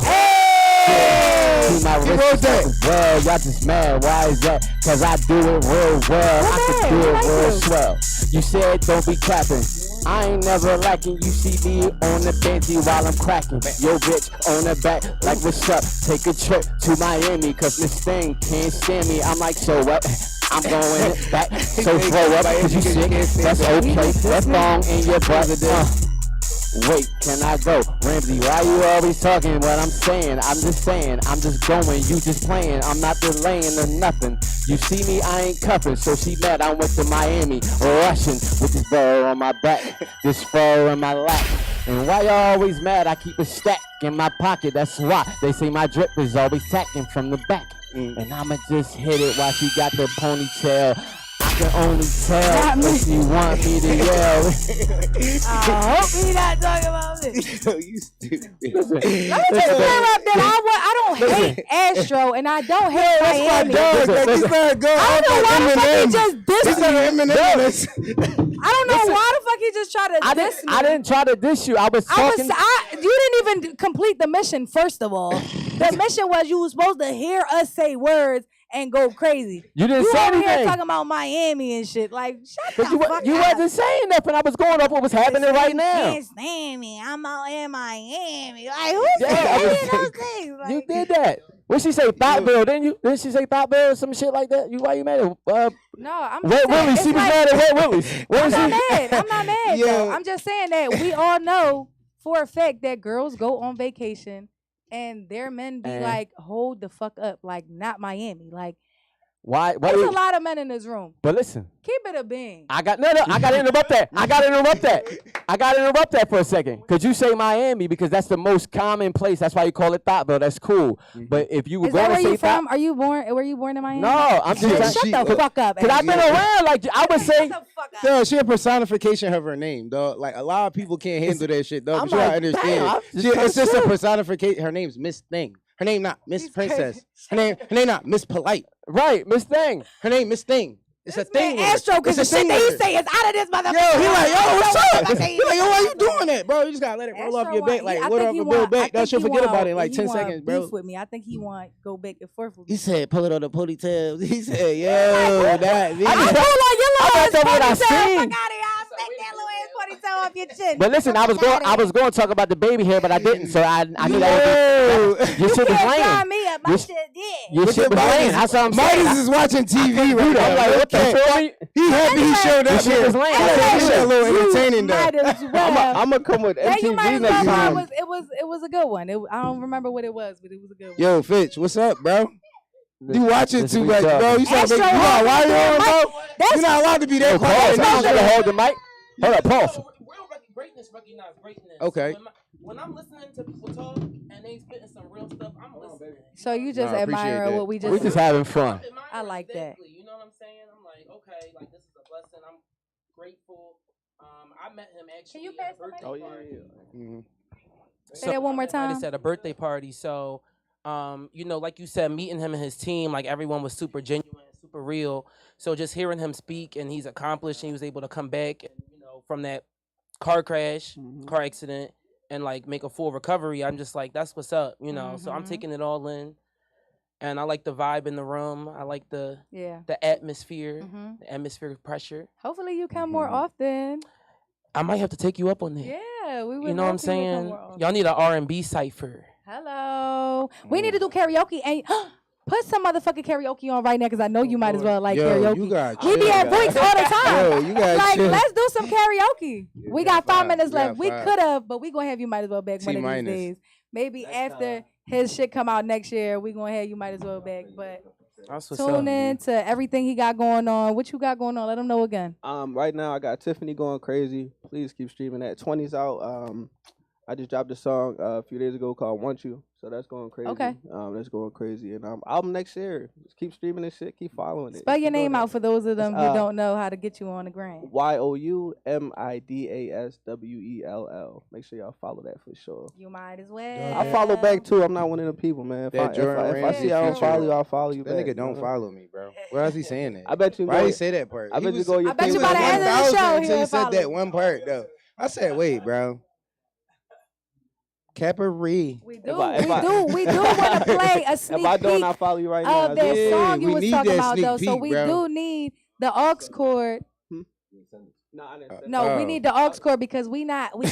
See my wrist as well. Y'all just mad. Why is that? Cause I do it real well. I can do it real swell. You said don't be capping. I ain't never lacking. You see me on the Bentley while I'm cracking. Yo, bitch, on the back, like what's up? Take a trip to Miami, cause this thing can't stand me. I'm like, so what? I'm going back, so throw up, cause you sick. That's okay. That's long in your brother. Wait, can I go? Ramsey, why you always talking what I'm saying? I'm just saying, I'm just going, you just playing. I'm not delaying or nothing. You see me, I ain't cuffing, so she mad I went to Miami, rushing with this burr on my back, this fur on my lap. And why y'all always mad? I keep a stack in my pocket, that's why. They say my drip is always tacking from the back. And I'ma just hit it while she got the ponytail. I can only tell if you want me to yell. I hope he not talking about me. You stupid. Let me just clear up that I don't hate Astro and I don't hate Miami. I don't know why the fuck he just dissed me. I don't know why the fuck he just tried to diss me. I didn't try to diss you. I was talking. You didn't even complete the mission, first of all. The mission was you were supposed to hear us say words and go crazy. You didn't say anything. You over here talking about Miami and shit. Like, shut the fuck up. You wasn't saying nothing. I was going off what was happening right now. Can't stand me. I'm out in Miami. Like, who's saying those things? Like, you did that. What she say? Thought bill, didn't you? Didn't she say thought bill or some shit like that? Why you mad at No, I'm Wet just saying, Willie? it's She was like- mad at Wet Willie. I'm not mad. I'm not mad. Yo. Though. I'm just saying that we all know for a fact that girls go on vacation and their men be And- like, hold the fuck up, like not Miami. Like Why? there's a lot of men in this room. But listen. Keep it a bean. I gotta interrupt that. I gotta interrupt that for a second. Cause you say Miami because that's the most common place. That's why you call it Thotville. That's cool. But if you were Is that going where to say you from? Are you born? Were you born in Miami? No, I'm just Shut the fuck up. Cause I've been around. Like I would say, Yo, she a personification of her name, dog. Like a lot of people can't handle that shit, dog. I'm But you gotta like, understand. damn, I'm just It's just a trying to- personification. Her name's Miss Thing. Her name not Miss Princess. Her name not Miss Polite. Right, Miss Thing. Her name Miss Thing. It's a thing. Man, Astro, because the It's a shit thing that he with her. say is out of this motherfucker. Yo, he like, yo, what's up? He He like, yo, why you doing that, bro? You just gotta let it roll off your back. Like, what up, Bill back? That she'll forget about it in like 10 seconds, bro. Beef with me. I think he want go back and forth with me. He said, pull it on the ponytails. He said, yo, that me. I just feel like your little ass that's what I ponytail. Fuck seen. out of here. I'll stick that little ass ponytail off your chin. But listen, I was going to talk about the baby hair, but I didn't. So I knew Yo. that your shit was Sign lame. me up. My shit did. Your shit was lame. That's what I'm saying. Midas is watching TV right now. I'm like, what the fuck? He happy he showed up This shit here. was lame. This shit a little entertaining though. Might as well. I'm gonna come with Yeah, you might MTV as next well. time. It was a good one. I don't remember what it was, but it was a good one. Yo, Fitch, what's up, bro? You watching This too we much, talking. bro. You sound Astro, like you got why you on, bro? You're not allowed to be that quiet. Pause. You hold the mic. Hold up, pause. Greatness recognize greatness. Okay. When I'm listening to people talk and they spitting some real stuff, I'm listening. So you just Nah, I appreciate admire that. what we just. We just having fun. I like that. You know what I'm saying? I'm like, okay, like this is a blessing. I'm grateful. I met him actually. Can you at pass a the birthday party. Say that one more time. I just at a birthday party, so you know, like you said, meeting him and his team, like everyone was super genuine, super real. So just hearing him speak, and he's accomplished, and he was able to come back, and, you know, from that car crash, car accident, and like make a full recovery. I'm just like, that's what's up, you know. So I'm taking it all in, and I like the vibe in the room. I like the atmosphere, the atmospheric pressure. Hopefully you come more often. I might have to take you up on that. Yeah, we would. You know what I'm love for you to come saying? more often. Y'all need an R&B cipher. Hello. We need to do karaoke and put some motherfucking karaoke on right now because I know you might as well like Yo, karaoke. you got We be chill, at guys. Voice all the time. Yo, you got like, chill. let's do some karaoke. We got 5 minutes You got left. We 5. could have, but we gonna have you might as well back one of T-minus. these days. Maybe after his shit come out next year, we gonna have you might as well back. But That's what's tune up. in to everything he got going on. What you got going on? Let him know again. Right now I got Tiffany going crazy. Please keep streaming that. 20's out. I just dropped a song a few days ago called "Want You," so that's going crazy. Okay. That's going crazy. And album next year. Just keep streaming this shit. Keep following it. Spell your Keep doing name it. out for those of them It's, who don't know how to get you on the gram. YOUMIDASWELL. Make sure y'all follow that for sure. You might as well. I follow back too. I'm not one of them people, man. If That Jordan I Ramsey see I don't feature. follow you, I'll follow you That back. nigga don't follow me, bro. Why is he saying that? I bet you. Why go- he say that part? I He bet you was- go your I bet he you was by the end of the 1,000 show until he he'll said follow that you. one part though. I said, wait, bro. Capri. We If I- do want to play a sneak If I don't, peek I follow you right now. of that Yeah, song you we was need talking that about sneak though. So peek, we bro. do need the aux cord. No, I didn't say No, we Oh. need the aux cord because we cannot. No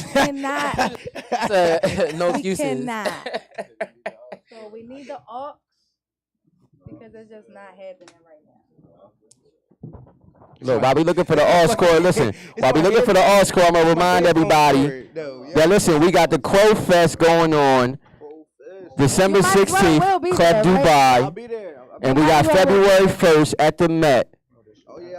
We excuses. cannot. So we need the aux because it's just not happening right now. Look, while we looking for the all score, listen. While we looking for the all score, I'm gonna remind everybody that listen, we got the Crow Fest going on December You might as well 16th, be Club there, right? I'll Dubai, be there. and we got might as well be February there. 1st at the Met.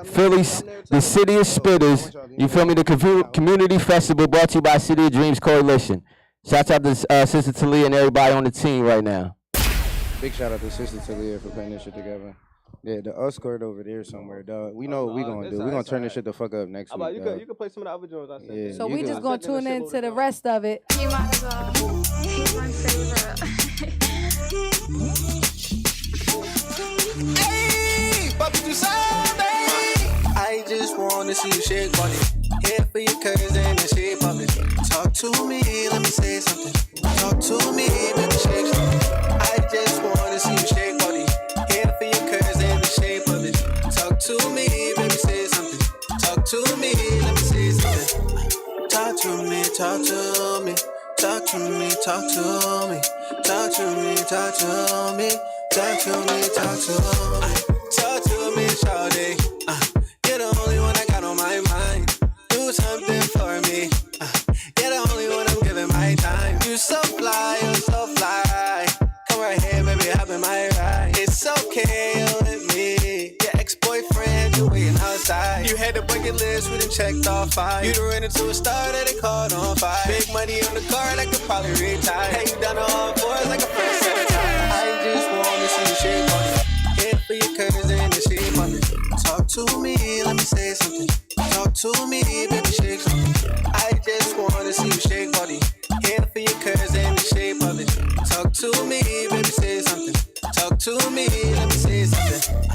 Philly, the City of Spitters. You feel me? The Community Festival brought to you by City of Dreams Coalition. Shouts out to Sister Taleah and everybody on the team right now. Big shout out to Sister Taleah for putting this shit together. Yeah, the us cord over there somewhere, dog. We know what we gonna do. We gonna turn this shit the fuck up next How about week, you dog. can play some of the other joints I said. Yeah, So you we good. just gonna tune into the rest of it. You might as well. He's my favorite. Hey, Papi, tu sabes. I just wanna see you shake body. Here for your cousin and shake body. Talk to me, let me say something. Talk to me, baby, shake something. I just wanna see you shake body. Here for your cousin and shake body. Talk to me, baby, say something. Talk to me, let me say something. Talk to me, talk to me. Talk to me, talk to me. Talk to me, talk to me. Talk to me, talk to me. Talk to me, shawty. You're the only one I got on my mind. Do something for me. You're the only one I'm giving my time. You so fly, you're so fly. Come right here, baby, hop in my ride. It's okay, you're with me. Your ex-boyfriend, you waiting outside. You had the bucket list, we done checked off 5. You done ran into a star that they caught on fire. Big money on the car that could probably retire. Hey, you done all fours like a first set of time. I just wanna see you shake on it. Head for your curves and the shape of it. Talk to me, let me say something. Talk to me, baby, shake something. I just wanna see you shake body. Head for your curves and the shape of it. Talk to me, baby, say something. Talk to me, let me say something.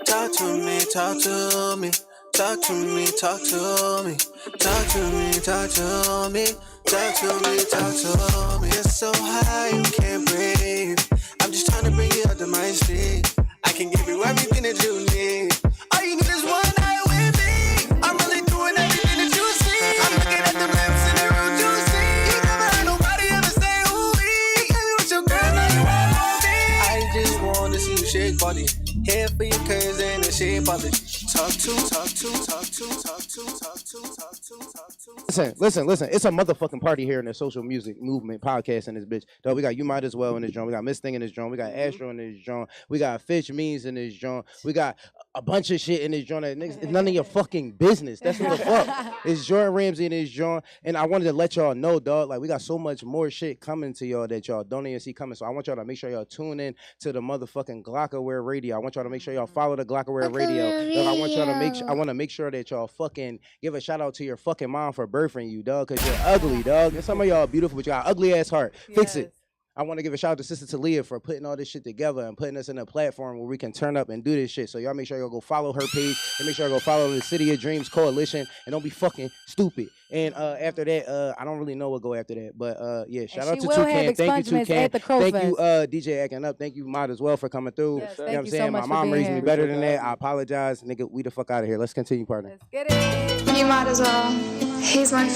Talk to me, talk to me. Talk to me, talk to me. Talk to me, talk to me. Talk to me, talk to me. You're so high, you can't breathe. I'm just trying to bring you up to my speed. I can give you everything that you need. All you need is one night with me. I'm really doing everything that you see. I'm looking at the lips and the road you see. You never heard nobody ever say ooh wee. Cause you with your girl, now you want me. I just wanna see you shake body. Here for your curves and the shape of it. Talk to, talk to, talk to, talk to, talk to, talk to, talk to. Listen. It's a motherfucking party here in the social music movement podcast in this bitch. Dog, we got You Might As Well in this joint. We got Miss Thing in this joint. We got Astro in this joint. We got Fish Means in this joint. We got a bunch of shit in this joint. Niggas, it's none of your fucking business. That's what the fuck. It's Jordan Ramsey in this joint. And I wanted to let y'all know, dog, like we got so much more shit coming to y'all that y'all don't even see coming. So I want y'all to make sure y'all tune in to the motherfucking Glockerware Radio. I want y'all to make sure y'all follow the Glockerware Radio. Dog, I want y'all to I want to make sure that y'all fucking give a shout out to your fucking mom for birthing you, dog, because you're ugly, dog. And some of y'all are beautiful, but you got an ugly ass heart. Fix it. I want to give a shout out to Sister Taleah for putting all this shit together and putting us in a platform where we can turn up and do this shit. So y'all make sure y'all go follow her page and make sure y'all go follow the City of Dreams Coalition and don't be fucking stupid. And after that, I don't really know what go after that, but yeah, shout out to Toucan. Thank you, Toucan. Thank you, DJ Acting Up. Thank you, Might As Well, for coming through. Yes, you know what I'm saying? so My mom raised me better than that. I apologize, nigga. We the fuck out of here. Let's continue, partner. Let's get it. You might as well. He's my